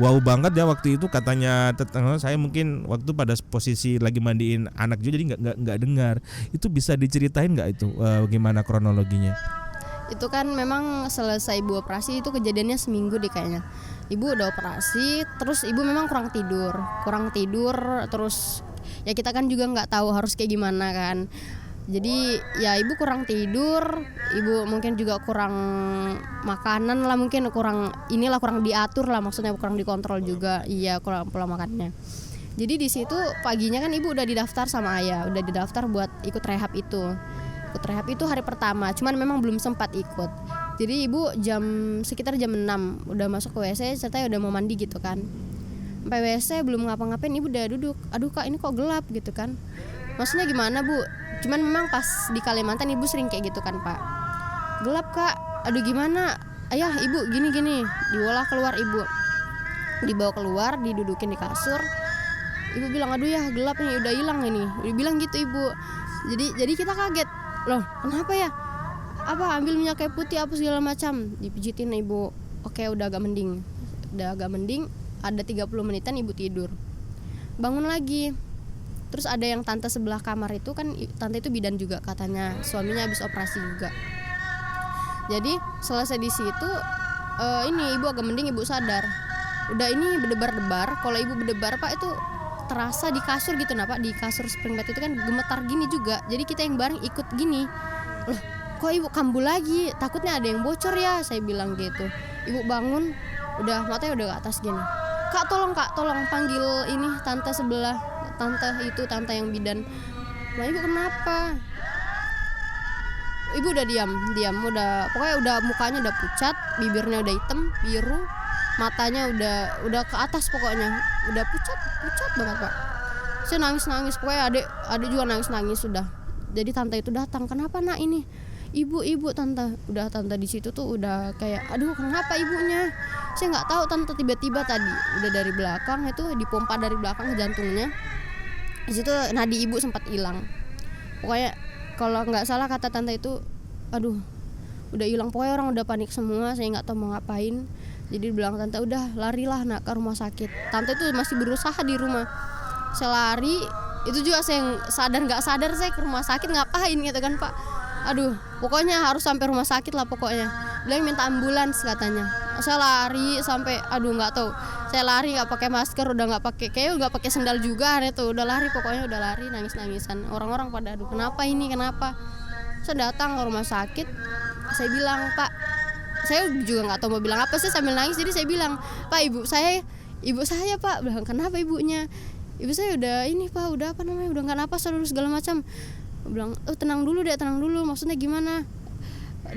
wow banget ya waktu itu. Katanya tetangga saya mungkin waktu pada posisi lagi mandiin anak juga, jadi nggak dengar. Itu bisa diceritain nggak itu gimana kronologinya? Itu kan memang selesai ibu operasi, itu kejadiannya seminggu deh kayaknya. Ibu udah operasi, terus ibu memang kurang tidur, terus ya kita kan juga nggak tahu harus kayak gimana kan. Jadi ya ibu kurang tidur, ibu mungkin juga kurang makanan lah, mungkin kurang diatur lah, maksudnya kurang dikontrol juga. Iya, kurang pola makannya. Jadi di situ paginya kan ibu udah didaftar sama ayah, udah didaftar buat ikut rehab itu. Ikut rehab itu hari pertama, cuman memang belum sempat ikut. Jadi ibu sekitar jam 6 udah masuk ke WC, ceritanya udah mau mandi gitu kan. sampai WC belum ngapa-ngapain ibu udah duduk. Aduh kak, ini kok gelap gitu kan. Maksudnya gimana bu? Cuman memang pas di Kalimantan ibu sering kayak gitu kan pak. Gelap kak, aduh gimana? Ayah ibu gini-gini. Dibawa keluar ibu. Dibawa keluar, didudukin di kasur. Ibu bilang aduh ya gelap nih, udah hilang ini. Udah bilang gitu ibu. Jadi kita kaget. Loh kenapa ya? Apa ambil minyak kayu putih apa segala macam. Dipijitin ibu. Oke udah agak mending. Ada 30 menitan ibu tidur. Bangun lagi. Terus ada yang tante sebelah kamar itu kan, tante itu bidan juga katanya, suaminya habis operasi juga. Jadi selesai di situ ini ibu agak mending, ibu sadar. Udah ini berdebar-debar. Kalau ibu berdebar pak itu terasa di kasur gitu nah pak, di kasur spring bed itu kan gemetar gini juga. Jadi kita yang bareng ikut gini. Loh kok ibu kambuh lagi? Takutnya ada yang bocor ya, saya bilang gitu. Ibu bangun, udah matanya udah ke atas gini. Kak tolong panggil ini tante sebelah, tante yang bidan. Nah ibu kenapa? Ibu udah diam, udah pokoknya udah mukanya udah pucat, bibirnya udah hitam, biru, matanya udah ke atas pokoknya, udah pucat banget pak. Saya nangis, pokoknya adik juga nangis sudah. Jadi tante itu datang, kenapa nak ini? Ibu tante di situ tuh udah kayak aduh kenapa ibunya? Saya nggak tahu tante, tiba-tiba tadi udah dari belakang itu dipompa dari belakang ke jantungnya. Di situ nadi ibu sempat hilang. Pokoknya kalau nggak salah kata tante itu aduh udah hilang, pokoknya orang udah panik semua, saya nggak tahu mau ngapain. Jadi bilang tante udah larilah nak ke rumah sakit. Tante itu masih berusaha di rumah. Saya lari, itu juga saya sadar nggak sadar saya ke rumah sakit ngapain gitu kan pak. Aduh pokoknya harus sampai rumah sakit lah pokoknya. Bilang minta ambulans katanya. Saya lari sampai aduh nggak tahu. Saya lari nggak pakai masker, udah nggak pakai, kayak nggak pakai sendal juga itu. Udah lari pokoknya, udah lari nangis-nangisan. Orang-orang pada aduh kenapa ini kenapa? Saya datang ke rumah sakit. Saya bilang pak, saya juga nggak tahu mau bilang apa sih sambil nangis. Jadi saya bilang pak ibu saya pak. Bilang kenapa ibunya? Ibu saya udah ini pak, udah apa namanya, udah nggak napas segala macam. Bilang tenang dulu, maksudnya gimana?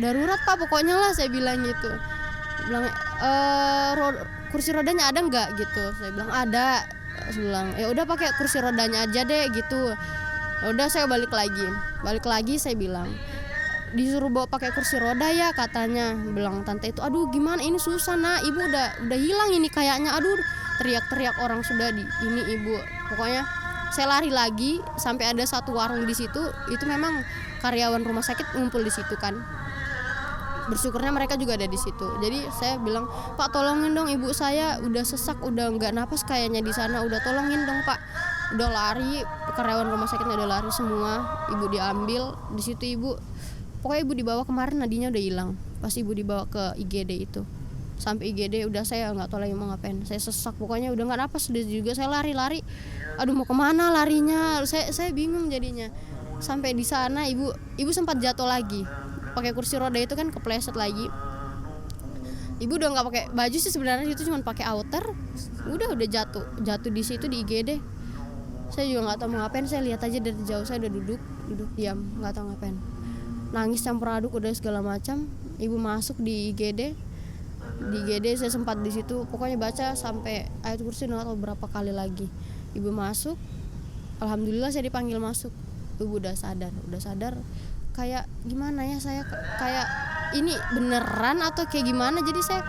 Darurat pak pokoknya lah, saya bilang gitu. Bilang kursi rodanya ada nggak gitu? Saya bilang ada. Saya bilang ya udah pakai kursi rodanya aja deh gitu. Ya udah saya balik lagi saya bilang disuruh bawa pakai kursi roda ya katanya. Bilang tante itu aduh gimana ini susah nak, ibu udah hilang ini kayaknya. Aduh teriak-teriak orang sudah di ini ibu. Pokoknya saya lari lagi sampai ada satu warung di situ, itu memang karyawan rumah sakit ngumpul di situ kan. Bersyukurnya mereka juga ada di situ. Jadi saya bilang, "Pak, tolongin dong ibu saya, udah sesak, udah nggak napas kayaknya di sana. Udah tolongin dong, Pak." Udah lari, karyawan rumah sakitnya udah lari semua. Ibu diambil di situ ibu. Pokoknya ibu dibawa kemarin nadinya udah hilang. Pas ibu dibawa ke IGD itu. Sampai IGD udah saya nggak tahu lagi mau ngapain. Saya sesak pokoknya udah nggak napas, udah juga saya lari. Aduh mau kemana larinya? Saya bingung jadinya. Sampai di sana ibu sempat jatuh lagi. Pakai kursi roda itu kan kepleset lagi. Ibu udah nggak pakai baju sih sebenarnya, itu cuma pakai outer. Udah jatuh di situ di IGD. Saya juga nggak tahu mau ngapain. Saya lihat aja dari jauh, saya udah duduk diam, nggak tahu ngapain. Nangis campur aduk udah segala macam. Ibu masuk di IGD. Di IGD saya sempat di situ. Pokoknya baca sampai ayat kursi nggak tahu berapa kali lagi. Ibu masuk. Alhamdulillah saya dipanggil masuk. Ibu udah sadar. Kayak gimana ya, saya kayak ini beneran atau kayak gimana. Jadi saya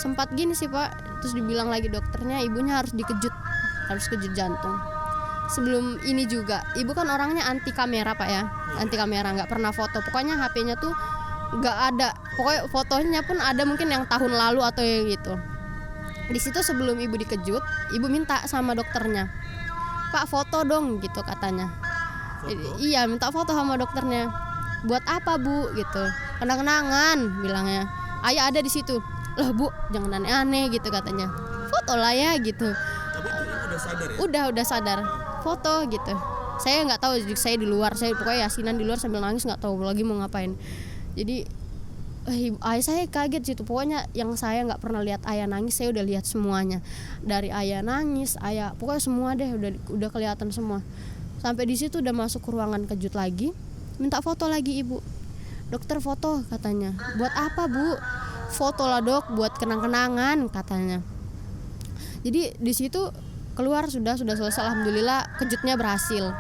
sempat gini sih Pak. Terus dibilang lagi dokternya ibunya harus kejut jantung. Sebelum ini juga ibu kan orangnya anti kamera Pak ya, anti kamera, nggak pernah foto. Pokoknya HP-nya tuh nggak ada. Pokoknya fotonya pun ada mungkin yang tahun lalu atau yang gitu. Di situ sebelum ibu dikejut, ibu minta sama dokternya, "Pak, foto dong," gitu katanya. Iya, minta foto sama dokternya. "Buat apa Bu?" gitu. "Kenang-kenangan," bilangnya. "Ayah ada di situ." "Loh Bu, jangan aneh-aneh," gitu katanya. "Foto lah ya," gitu. Tapi itu udah sadar ya? Udah sadar. Foto gitu. Saya nggak tahu, saya di luar, saya pokoknya yasinan di luar sambil nangis, nggak tahu lagi mau ngapain. Jadi ayah saya kaget situ. Pokoknya yang saya nggak pernah lihat ayah nangis, saya udah lihat semuanya. Dari ayah nangis, ayah pokoknya semua deh udah kelihatan semua. Sampai di situ udah masuk ke ruangan kejut lagi, minta foto lagi ibu. "Dokter foto," katanya. "Buat apa Bu?" "Foto lah Dok, buat kenang-kenangan," katanya. Jadi di situ keluar sudah selesai, alhamdulillah kejutnya berhasil.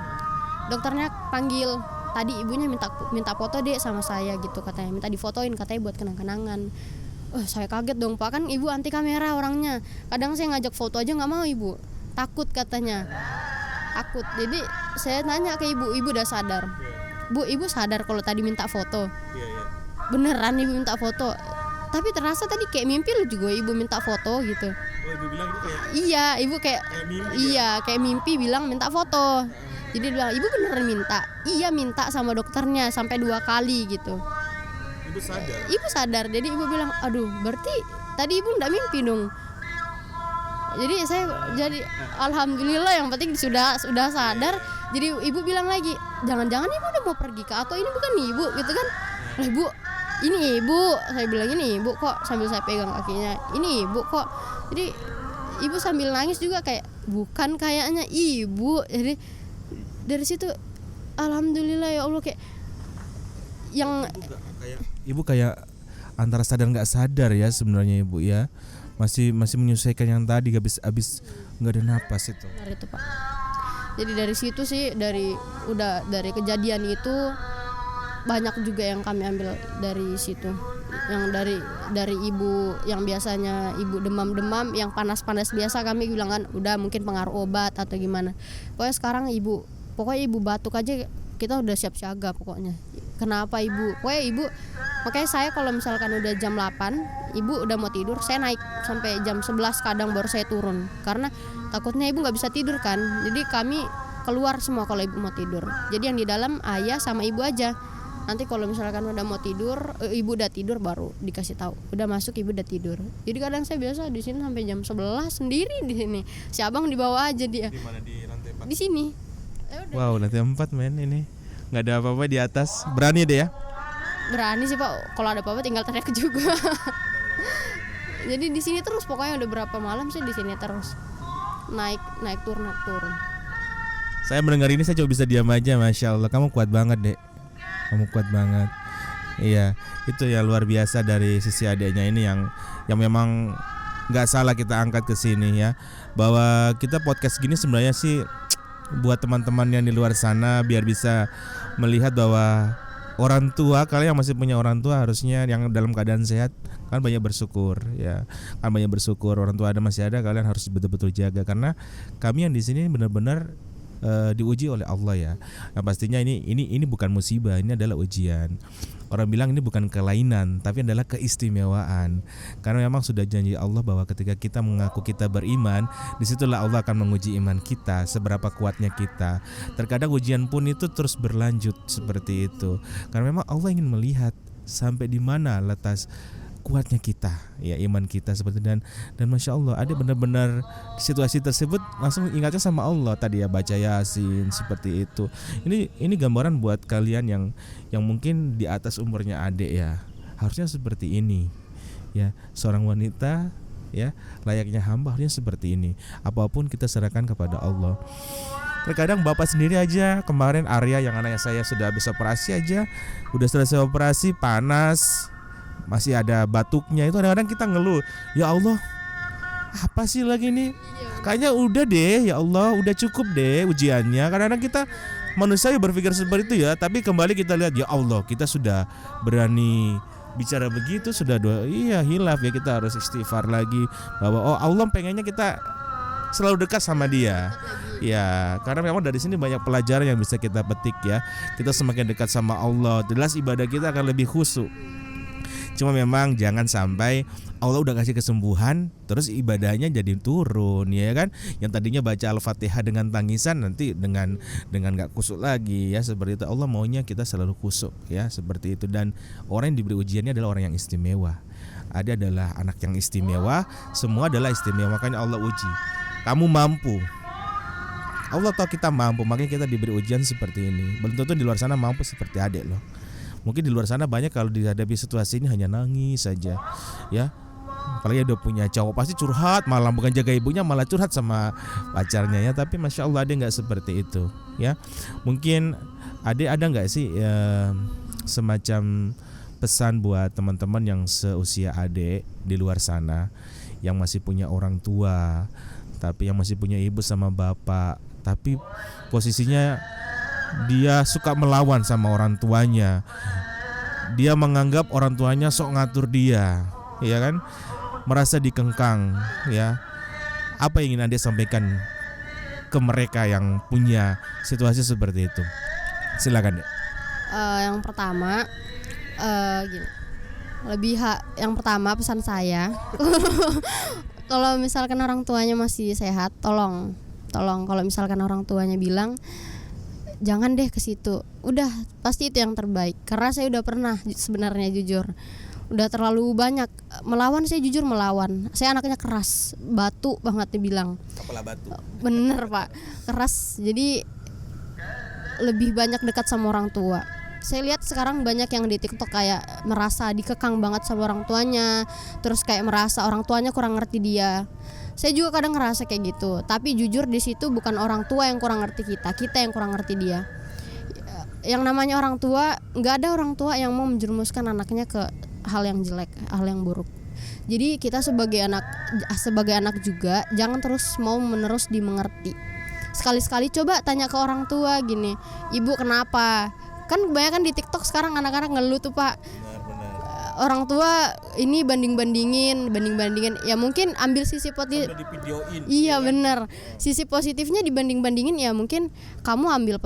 Dokternya panggil, tadi ibunya minta foto deh sama saya gitu katanya, minta difotoin katanya buat kenang-kenangan. Saya kaget dong Pak, kan ibu anti kamera orangnya. Kadang saya ngajak foto aja nggak mau ibu, takut katanya, takut. Jadi saya nanya ke ibu udah sadar? Bu, ibu sadar kalau tadi minta foto? Beneran ibu minta foto? Tapi terasa tadi kayak mimpi lu juga ibu minta foto gitu. Ibu bilang itu kayak Iya, ibu kayak mimpi. Iya, kayak mimpi bilang minta foto. Jadi dia bilang, ibu beneran minta? Iya, minta sama dokternya sampai 2 kali gitu. Ibu sadar. Ibu sadar, jadi ibu bilang, aduh berarti tadi ibu nggak mimpi dong. Jadi saya alhamdulillah yang penting sudah sadar. Jadi ibu bilang lagi, jangan-jangan ibu udah mau pergi kah, atau ini bukan ibu gitu kan? Lah ibu, ini ibu, saya bilang ini ibu kok, sambil saya pegang kakinya, ini ibu kok. Jadi ibu sambil nangis juga kayak bukan kayaknya ibu. Jadi dari situ alhamdulillah ya Allah, kayak yang Ibu kayak antara sadar nggak sadar ya sebenarnya ibu ya, masih menyelesaikan yang tadi habis nggak ada napas itu. benar itu Pak. Jadi dari situ sih, dari kejadian itu banyak juga yang kami ambil dari situ. Yang dari ibu yang biasanya ibu demam yang panas biasa, kami bilang kan udah mungkin pengaruh obat atau gimana. Pokoknya sekarang ibu batuk aja kita udah siap siaga pokoknya. Kenapa ibu? Pokoknya ibu, makanya saya kalau misalkan udah jam 8 ibu udah mau tidur, saya naik sampai jam 11 kadang baru saya turun, karena takutnya ibu nggak bisa tidur kan. Jadi kami keluar semua kalau ibu mau tidur. Jadi yang di dalam ayah sama ibu aja. Nanti kalau misalkan udah mau tidur, ibu udah tidur baru dikasih tahu. Udah masuk ibu udah tidur. Jadi kadang saya biasa di sini sampai jam 11 sendiri di sini. Si abang dibawa aja dia. Di mana, di lantai 4? Di sini. Wow, lantai 4 men ini. Nggak ada apa-apa di atas. Berani deh ya. Berani sih Pak. Kalau ada apa-apa tinggal teriak juga. Jadi di sini terus, pokoknya udah berapa malam sih di sini terus. Naik turun. Saya mendengar ini saya coba bisa diam aja, masya Allah. Kamu kuat banget dek. Kamu kuat banget. Iya, itu ya luar biasa dari sisi adiknya ini yang memang nggak salah kita angkat ke sini ya. Bahwa kita podcast gini sebenarnya sih buat teman-teman yang di luar sana biar bisa melihat bahwa orang tua, kalian yang masih punya orang tua harusnya yang dalam keadaan sehat kan banyak bersyukur ya. Kan banyak bersyukur orang tua masih ada, kalian harus betul-betul jaga karena kami yang di sini benar-benar diuji oleh Allah ya. Yang pastinya ini bukan musibah, ini adalah ujian. Orang bilang ini bukan kelainan, tapi adalah keistimewaan. Karena memang sudah janji Allah bahwa ketika kita mengaku kita beriman, disitulah Allah akan menguji iman kita, seberapa kuatnya kita. Terkadang ujian pun itu terus berlanjut seperti itu. Karena memang Allah ingin melihat sampai di mana letak kuatnya kita, ya iman kita seperti dan masya Allah ada benar-benar situasi tersebut langsung ingatnya sama Allah tadi ya, baca Yasin seperti itu. Ini gambaran buat kalian yang mungkin di atas umurnya adik ya, harusnya seperti ini ya, seorang wanita ya layaknya hamba harusnya seperti ini. Apapun kita serahkan kepada Allah. Terkadang bapak sendiri aja, kemarin Arya yang anaknya saya sudah habis operasi aja, udah selesai operasi panas, masih ada batuknya, itu kadang-kadang kita ngeluh, ya Allah apa sih lagi nih, kayaknya udah deh ya Allah, udah cukup deh ujiannya. Kadang-kadang kita manusia berpikir seperti itu ya, tapi kembali kita lihat ya Allah, kita sudah berani bicara begitu, sudah hilaf ya, kita harus istighfar lagi bahwa oh Allah pengennya kita selalu dekat sama dia ya, karena memang dari sini banyak pelajaran yang bisa kita petik ya. Kita semakin dekat sama Allah, jelas ibadah kita akan lebih khusyuk. Cuma memang jangan sampai Allah udah kasih kesembuhan terus ibadahnya jadi turun ya kan. Yang tadinya baca Al-Fatihah dengan tangisan nanti dengan gak khusyuk lagi ya, seperti itu. Allah maunya kita selalu khusyuk ya, seperti itu. Dan orang yang diberi ujiannya adalah orang yang istimewa. Ada adalah anak yang istimewa, semua adalah istimewa. Makanya Allah uji, kamu mampu. Allah tahu kita mampu, makanya kita diberi ujian seperti ini. Belum tentu di luar sana mampu seperti adik loh. Mungkin di luar sana banyak kalau dihadapi situasi ini hanya nangis saja ya. Apalagi udah punya cowok pasti curhat, malah bukan jaga ibunya malah curhat sama pacarnya ya. Tapi masya Allah Ade nggak seperti itu ya. Mungkin Ade ada nggak sih semacam pesan buat teman-teman yang seusia Ade di luar sana yang masih punya orang tua, tapi yang masih punya ibu sama bapak, tapi posisinya dia suka melawan sama orang tuanya. Dia menganggap orang tuanya sok ngatur dia, ya kan? Merasa dikengkang, ya. Apa yang ingin Ade sampaikan ke mereka yang punya situasi seperti itu? Silakan, Dek. Yang pertama, gini. Yang pertama pesan saya, kalau misalkan orang tuanya masih sehat, tolong kalau misalkan orang tuanya bilang jangan deh ke situ, udah pasti itu yang terbaik. Karena saya udah pernah sebenarnya, jujur udah terlalu banyak melawan. Saya jujur melawan, saya anaknya keras, batu banget dibilang. Kepala batu. Bener Pak, keras. Jadi lebih banyak dekat sama orang tua. Saya lihat sekarang banyak yang di TikTok kayak merasa dikekang banget sama orang tuanya, terus kayak merasa orang tuanya kurang ngerti dia. Saya juga kadang ngerasa kayak gitu, tapi jujur di situ bukan orang tua yang kurang ngerti kita yang kurang ngerti dia. Yang namanya orang tua, nggak ada orang tua yang mau menjerumuskan anaknya ke hal yang jelek, hal yang buruk. Jadi kita sebagai anak juga jangan terus mau menerus dimengerti. Sekali-sekali coba tanya ke orang tua gini, ibu kenapa? Kan kebanyakan di TikTok sekarang anak-anak ngeluh tuh Pak. Orang tua ini bandingin, ya mungkin ambil sisi positif. Iya benar. Sisi positifnya dibanding-bandingin, ya mungkin kamu ambil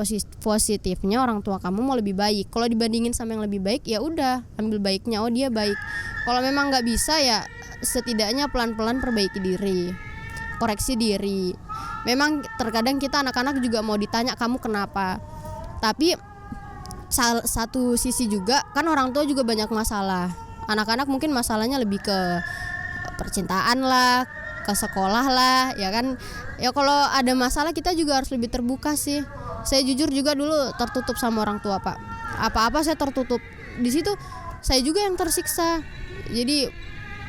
positifnya orang tua kamu mau lebih baik. Kalau dibandingin sama yang lebih baik, ya udah ambil baiknya, oh dia baik. Kalau memang nggak bisa, ya setidaknya pelan-pelan perbaiki diri, koreksi diri. Memang terkadang kita anak-anak juga mau ditanya kamu kenapa, tapi satu sisi juga kan orang tua juga banyak masalah. Anak-anak mungkin masalahnya lebih ke percintaan lah, ke sekolah lah, ya kan. Ya kalau ada masalah kita juga harus lebih terbuka sih. Saya jujur juga dulu tertutup sama orang tua Pak. Apa-apa saya tertutup. Di situ saya juga yang tersiksa. Jadi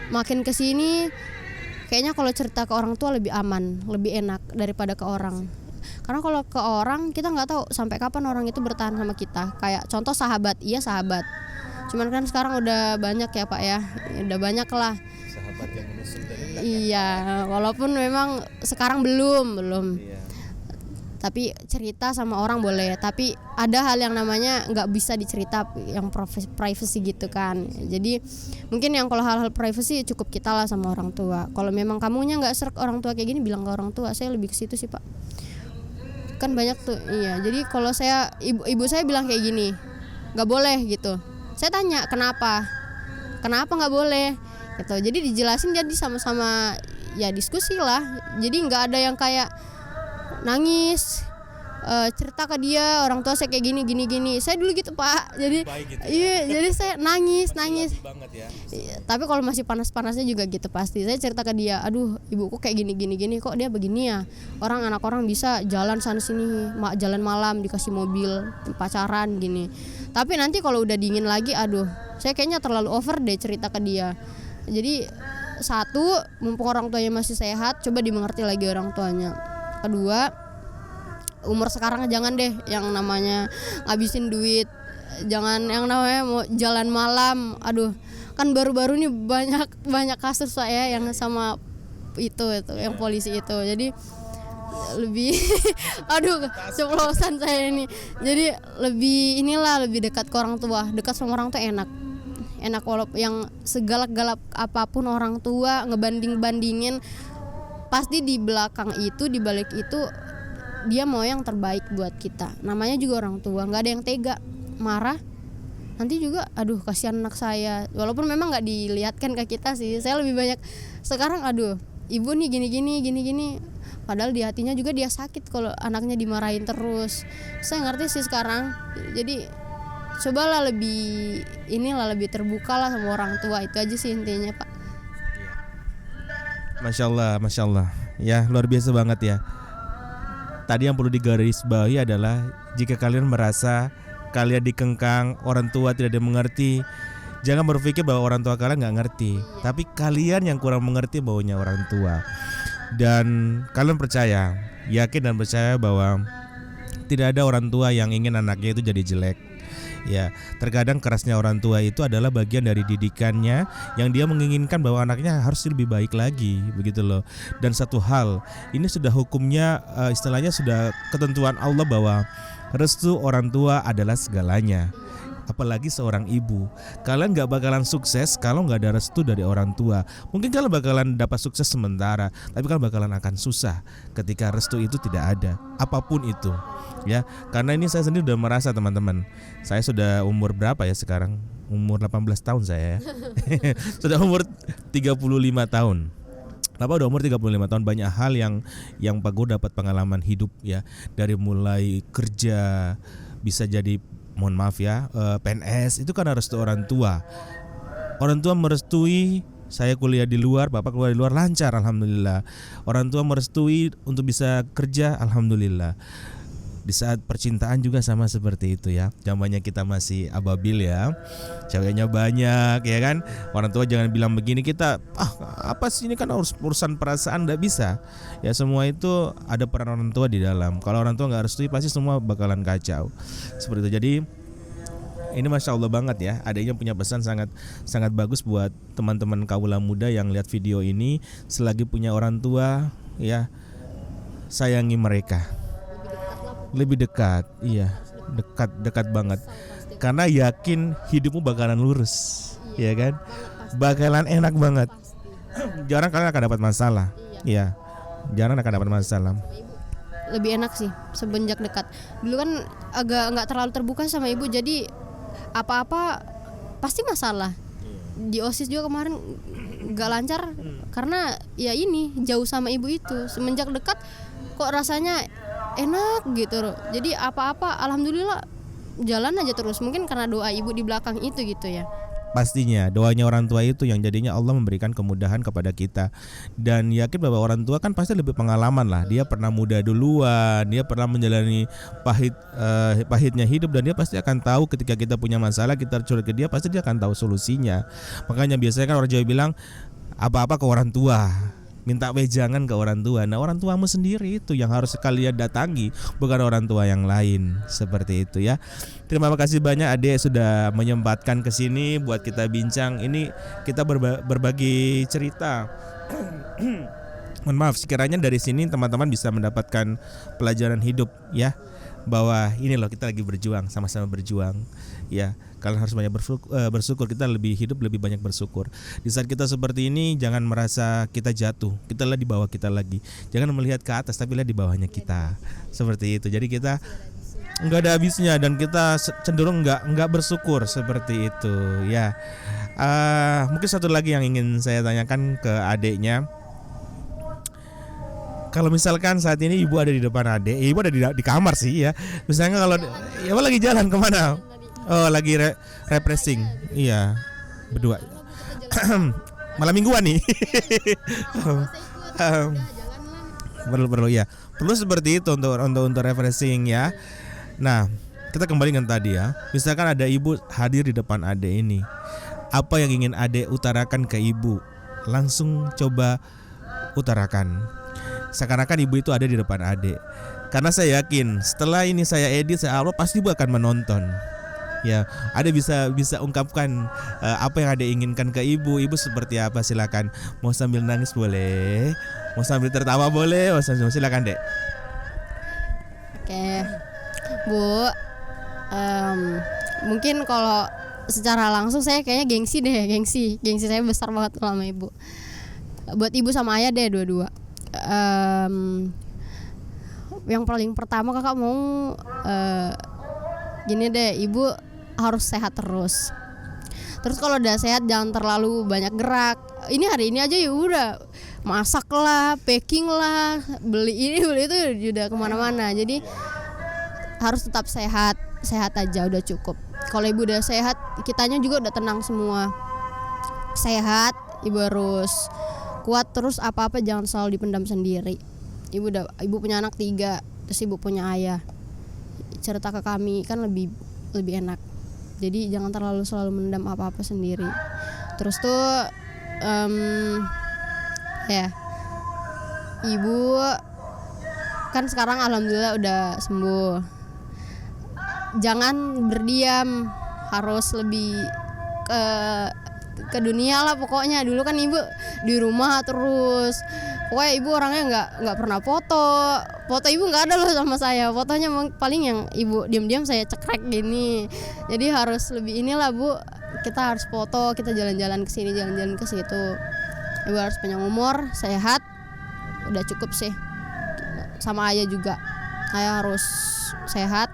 makin kesini kayaknya kalau cerita ke orang tua lebih aman, lebih enak daripada ke orang. Karena kalau ke orang kita nggak tahu sampai kapan orang itu bertahan sama kita. Kayak contoh sahabat, iya sahabat. Cuman kan sekarang udah banyak ya Pak ya, udah banyak lah. Sahabat yang menusuk dari belakang. Iya, walaupun memang sekarang belum. Iya. Tapi cerita sama orang boleh. Tapi ada hal yang namanya nggak bisa dicerita, yang privacy gitu kan. Jadi mungkin yang kalau hal-hal privacy cukup kita lah sama orang tua. Kalau memang kamunya nggak serk orang tua kayak gini, bilang ke orang tua. Saya lebih ke situ sih Pak. Kan banyak tuh, iya. Jadi kalau saya ibu saya bilang kayak gini, nggak boleh gitu. Saya tanya kenapa nggak boleh gitu. Jadi dijelasin, jadi sama-sama ya diskusi lah. Jadi nggak ada yang kayak nangis, cerita ke dia orang tua saya kayak gini. Saya dulu gitu Pak. Jadi gitu, iya, jadi saya nangis. Banget ya. Iya, tapi kalau masih panas-panasnya juga gitu pasti. Saya cerita ke dia, aduh ibuku kayak gini, kok dia begini ya. Anak orang bisa jalan sana sini, jalan malam dikasih mobil, pacaran gini. Tapi nanti kalau udah dingin lagi, aduh saya kayaknya terlalu over deh cerita ke dia. Jadi satu, mumpung orang tuanya masih sehat, coba dimengerti lagi orang tuanya. Kedua, umur sekarang jangan deh yang namanya ngabisin duit, jangan yang namanya mau jalan malam. Aduh, kan baru-baru nih banyak kasus saya yang sama itu yang polisi itu. Jadi lebih aduh ceplosan saya ini. Jadi lebih dekat ke orang tua. Dekat sama orang tua enak walaupun yang segalak-galak apapun orang tua ngebanding-bandingin, pasti di belakang itu, di balik itu dia mau yang terbaik buat kita. Namanya juga orang tua, nggak ada yang tega marah nanti juga, aduh kasihan anak saya. Walaupun memang nggak dilihatkan ke kita sih. Saya lebih banyak sekarang, aduh ibu nih gini. Padahal di hatinya juga dia sakit kalau anaknya dimarahin terus. Saya ngerti sih sekarang. Jadi cobalah lebih terbuka lah sama orang tua. Itu aja sih intinya Pak. Masya Allah. Ya luar biasa banget ya. Tadi yang perlu digarisbawahi adalah jika kalian merasa kalian dikengkang, orang tua tidak dimengerti, jangan berpikir bahwa orang tua kalian nggak ngerti. Tapi kalian yang kurang mengerti baunya orang tua. Dan kalian yakin dan percaya bahwa tidak ada orang tua yang ingin anaknya itu jadi jelek. Ya, terkadang kerasnya orang tua itu adalah bagian dari didikannya yang dia menginginkan bahwa anaknya harus lebih baik lagi, begitu loh. Dan satu hal, ini sudah hukumnya istilahnya sudah ketentuan Allah bahwa restu orang tua adalah segalanya. Apalagi seorang ibu, kalian gak bakalan sukses kalau gak ada restu dari orang tua. Mungkin kalian bakalan dapat sukses sementara, tapi kalian bakalan akan susah ketika restu itu tidak ada, apapun itu ya. Karena ini saya sendiri udah merasa, teman-teman. Saya sudah umur berapa ya sekarang? Umur 18 tahun saya ya. Sudah umur 35 tahun. Kenapa udah umur 35 tahun? Banyak hal yang Pak Gur dapat pengalaman hidup ya. Dari mulai kerja, bisa jadi mohon maaf ya, PNS itu kan harus orang tua. Orang tua merestui saya kuliah di luar, bapak keluar di luar lancar, alhamdulillah. Orang tua merestui untuk bisa kerja, alhamdulillah. Di saat percintaan juga sama seperti itu ya. Zamannya kita masih ababil ya, ceweknya banyak ya kan. Orang tua jangan bilang begini, kita apa sih ini kan urusan perasaan, nggak bisa ya. Semua itu ada peran orang tua di dalam. Kalau orang tua nggak restui pasti semua bakalan kacau seperti itu. Jadi ini masya Allah banget ya, adanya punya pesan sangat bagus buat teman-teman kaula muda yang lihat video ini. Selagi punya orang tua ya, sayangi mereka. Lebih dekat, iya, dekat banget. Karena yakin hidupmu bakalan lurus, ya kan? Bakalan enak banget. Jarang kalian akan dapat masalah, iya. Jarang akan dapat masalah. Lebih enak sih semenjak dekat. Dulu kan agak nggak terlalu terbuka sama ibu, jadi apa-apa pasti masalah. Di OSIS juga kemarin nggak lancar karena ya ini jauh sama ibu itu. Semenjak dekat kok rasanya enak gitu loh. Jadi apa-apa alhamdulillah jalan aja terus. Mungkin karena doa ibu di belakang itu gitu ya. Pastinya doanya orang tua itu yang jadinya Allah memberikan kemudahan kepada kita. Dan yakin bahwa orang tua kan pasti lebih pengalaman lah. Dia pernah muda duluan, dia pernah menjalani pahitnya hidup, dan dia pasti akan tahu ketika kita punya masalah, kita curhat ke dia, pasti dia akan tahu solusinya. Makanya biasanya kan orang Jawa bilang apa-apa ke orang tua, minta wejangan ke orang tua. Nah, orang tuamu sendiri itu yang harus kalian datangi, bukan orang tua yang lain. Seperti itu ya. Terima kasih banyak Adek sudah menyempatkan ke sini buat kita bincang. Ini kita berbagi cerita. Mohon maaf sekiranya dari sini teman-teman bisa mendapatkan pelajaran hidup ya. Bahwa ini loh, kita lagi berjuang, sama-sama berjuang ya. Kalian harus banyak bersyukur. Kita hidup lebih banyak bersyukur. Di saat kita seperti ini, jangan merasa kita jatuh. Kita lihat di bawah kita lagi. Jangan melihat ke atas, tapi lihat di bawahnya kita. Seperti itu. Jadi kita nggak ada habisnya, dan kita cenderung nggak bersyukur seperti itu ya. Mungkin satu lagi yang ingin saya tanyakan ke adiknya. Kalau misalkan saat ini ibu ada di depan adik, ibu ada di kamar sih ya. Misalnya kalau ibu lagi jalan kemana? Oh, lagi refreshing. Iya, berdua. Malam mingguan nih. Perlu ya. Perlu seperti itu untuk refreshing ya. Nah, kita kembali dengan tadi ya. Misalkan ada ibu hadir di depan adek ini, apa yang ingin adek utarakan ke ibu? Langsung coba utarakan. Seakan-akan ibu itu ada di depan adek. Karena saya yakin setelah ini saya edit, saya upload, pasti ibu akan menonton. Ya, ada bisa ungkapkan apa yang ada inginkan ke ibu. Ibu seperti apa? Silakan. Mau sambil nangis boleh, mau sambil tertawa boleh. Silakan Dek. Oke, Bu. Mungkin kalau secara langsung saya kayaknya gengsi saya besar banget sama ibu. Buat ibu sama ayah deh dua-dua. Yang paling pertama kakak mau gini deh, ibu harus sehat terus. Terus kalau udah sehat jangan terlalu banyak gerak. Ini hari ini aja ya udah masak lah, packing lah, beli ini beli itu udah kemana-mana. Jadi harus tetap sehat aja udah cukup. Kalau ibu udah sehat, kitanya juga udah tenang semua. Sehat, ibu harus kuat, terus apa-apa jangan selalu dipendam sendiri. Ibu punya anak 3, terus ibu punya ayah. Cerita ke kami kan lebih enak. Jadi jangan selalu mendam apa-apa sendiri. Terus tuh ya ibu kan sekarang alhamdulillah udah sembuh. jangan berdiam, harus lebih ke dunia lah pokoknya. Dulu kan ibu di rumah terus, pokoknya ibu orangnya nggak pernah foto ibu nggak ada loh sama saya, fotonya paling yang ibu diam-diam saya cekrek gini. Jadi harus lebih inilah Bu, kita harus foto, kita jalan-jalan ke sini, jalan-jalan ke situ. Ibu harus panjang umur, sehat, udah cukup sih. Sama ayah juga, ayah harus sehat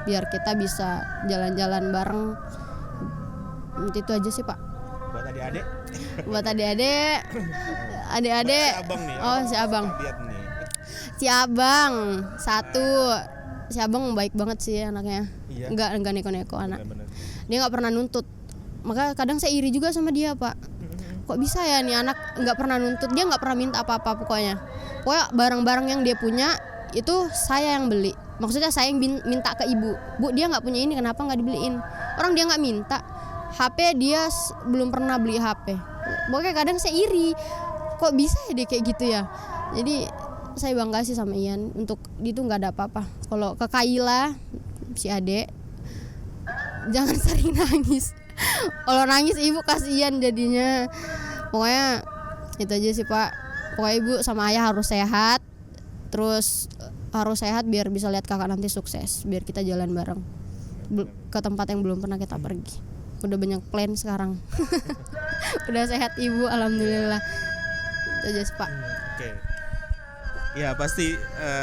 biar kita bisa jalan-jalan bareng. Itu aja sih Pak. Buat adik-adik? Buat adik-adik Si abang nih. Oh si abang. Lihat nih. Si abang satu, si abang baik banget sih anaknya. Iya. Enggak neko-neko anak. Bener-bener. Dia nggak pernah nuntut. Maka kadang saya iri juga sama dia Pak. Kok bisa ya nih anak nggak pernah nuntut, dia nggak pernah minta apa-apa pokoknya. Pokoknya barang-barang yang dia punya itu saya yang beli. Maksudnya saya yang minta ke ibu. Bu dia nggak punya ini, kenapa nggak dibeliin? Orang dia nggak minta. HP dia belum pernah beli HP. Pokoknya kadang saya iri. Kok bisa ya dia kayak gitu ya? Jadi saya bangga sih sama Ian. Untuk itu nggak ada apa-apa. Kalau ke Kaila si adek, jangan sering nangis. Kalau nangis ibu kasihan jadinya. Pokoknya itu aja sih Pak. Pokoknya ibu sama ayah harus sehat. Terus harus sehat biar bisa lihat kakak nanti sukses. Biar kita jalan bareng ke tempat yang belum pernah kita pergi. Udah banyak plan sekarang. Udah sehat ibu, alhamdulillah. Itu aja sih Pak. Oke. Ya pasti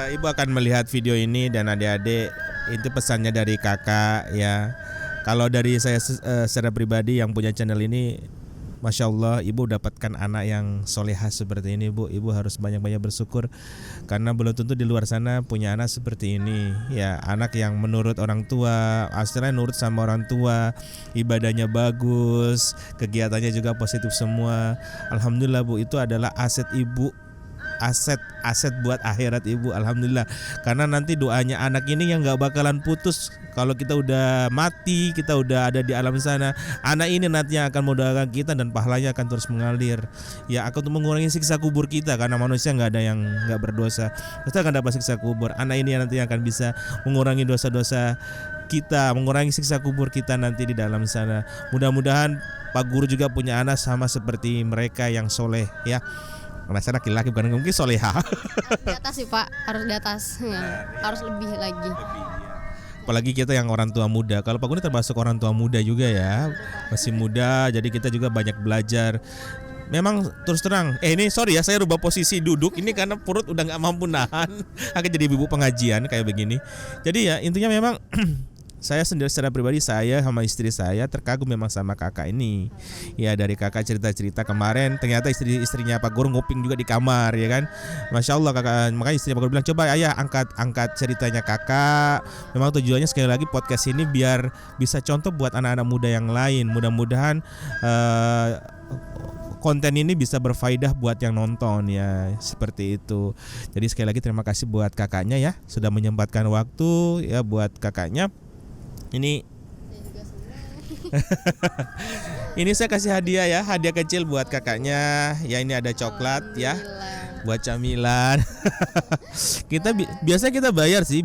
ibu akan melihat video ini dan adik-adik, itu pesannya dari kakak ya. Kalau dari saya secara pribadi yang punya channel ini, Masya Allah ibu dapatkan anak yang solehah seperti ini Bu. Ibu harus banyak-banyak bersyukur, karena belum tentu di luar sana punya anak seperti ini ya. Anak yang menurut orang tua, aslinya nurut sama orang tua, ibadahnya bagus, kegiatannya juga positif semua. Alhamdulillah Bu, itu adalah aset ibu, aset buat akhirat ibu, alhamdulillah. Karena nanti doanya anak ini yang gak bakalan putus. Kalau kita udah mati, kita udah ada di alam sana, anak ini nanti yang akan mendoakan kita dan pahalanya akan terus mengalir. Ya akan mengurangi siksa kubur kita, karena manusia gak ada yang gak berdosa, kita akan dapat siksa kubur. Anak ini nanti yang akan bisa mengurangi dosa-dosa kita, mengurangi siksa kubur kita nanti di dalam sana. Mudah-mudahan Pak Guru juga punya anak sama seperti mereka yang soleh ya. Karena saya laki-laki bukan mungkin soleha. Di atas sih Pak, harus di atas ya. Harus lebih lagi. Apalagi kita yang orang tua muda. Kalau Pak Guru termasuk orang tua muda juga ya, masih muda, jadi kita juga banyak belajar. Memang terus terang, ini sorry ya saya rubah posisi duduk ini karena perut udah nggak mampu nahan, akan jadi ibu pengajian kayak begini. Jadi ya intinya memang saya sendiri secara pribadi, saya sama istri saya terkagum memang sama kakak ini. Ya dari kakak cerita-cerita kemarin, ternyata istrinya Pak Guru nguping juga di kamar ya kan. Masya Allah kakak, makanya istrinya Pak Guru bilang coba ayah angkat ceritanya kakak. Memang tujuannya sekali lagi podcast ini biar bisa contoh buat anak-anak muda yang lain. Mudah-mudahan konten ini bisa berfaedah buat yang nonton ya, seperti itu. Jadi sekali lagi terima kasih buat kakaknya ya, sudah menyempatkan waktu ya buat kakaknya. Ini ini saya kasih hadiah ya, hadiah kecil buat kakaknya. Ya ini ada coklat ya, buat camilan. Biasa kita bayar sih,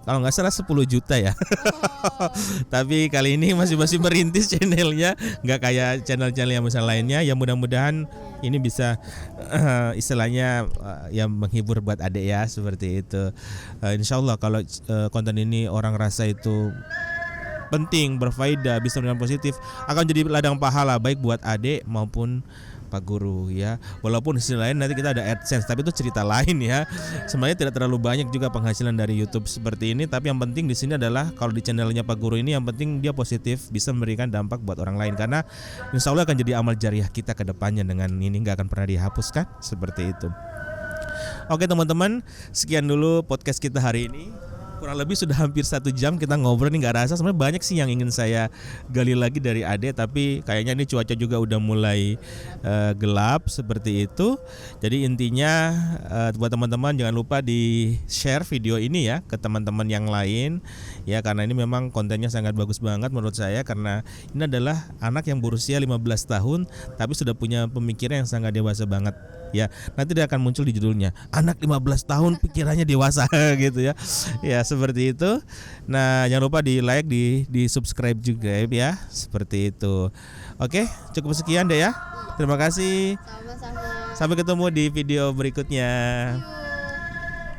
kalau nggak salah 10 juta ya. Tapi kali ini masih merintis channelnya, nggak kayak channel-channel yang besar lainnya. Ya mudah-mudahan ini bisa istilahnya ya menghibur buat adik ya, seperti itu. Insya Allah kalau konten ini orang rasa itu penting, berfaedah, bisa berdampak positif, akan jadi ladang pahala baik buat adik maupun Pak Guru ya. Walaupun di sisi lain nanti kita ada AdSense, tapi itu cerita lain ya. Sebenarnya tidak terlalu banyak juga penghasilan dari YouTube seperti ini, tapi yang penting di sini adalah kalau di channelnya Pak Guru ini yang penting dia positif, bisa memberikan dampak buat orang lain, karena insya Allah akan jadi amal jariah kita ke depannya. Dengan ini nggak akan pernah dihapuskan, seperti itu. Oke teman-teman, sekian dulu podcast kita hari ini. Kurang lebih sudah hampir 1 jam kita ngobrol nih, nggak rasa. Sebenarnya banyak sih yang ingin saya gali lagi dari Ade, tapi kayaknya ini cuaca juga udah mulai gelap seperti itu. Jadi intinya buat teman-teman jangan lupa di share video ini ya ke teman-teman yang lain ya, karena ini memang kontennya sangat bagus banget menurut saya, karena ini adalah anak yang berusia 15 tahun tapi sudah punya pemikiran yang sangat dewasa banget ya. Nanti dia akan muncul di judulnya, anak 15 tahun pikirannya dewasa gitu ya. Ya Seperti itu. Nah, jangan lupa di like, di subscribe juga ya. Seperti itu. Oke, cukup sekian deh ya. Terima kasih. Sama-sama. Sampai ketemu di video berikutnya. Yuk.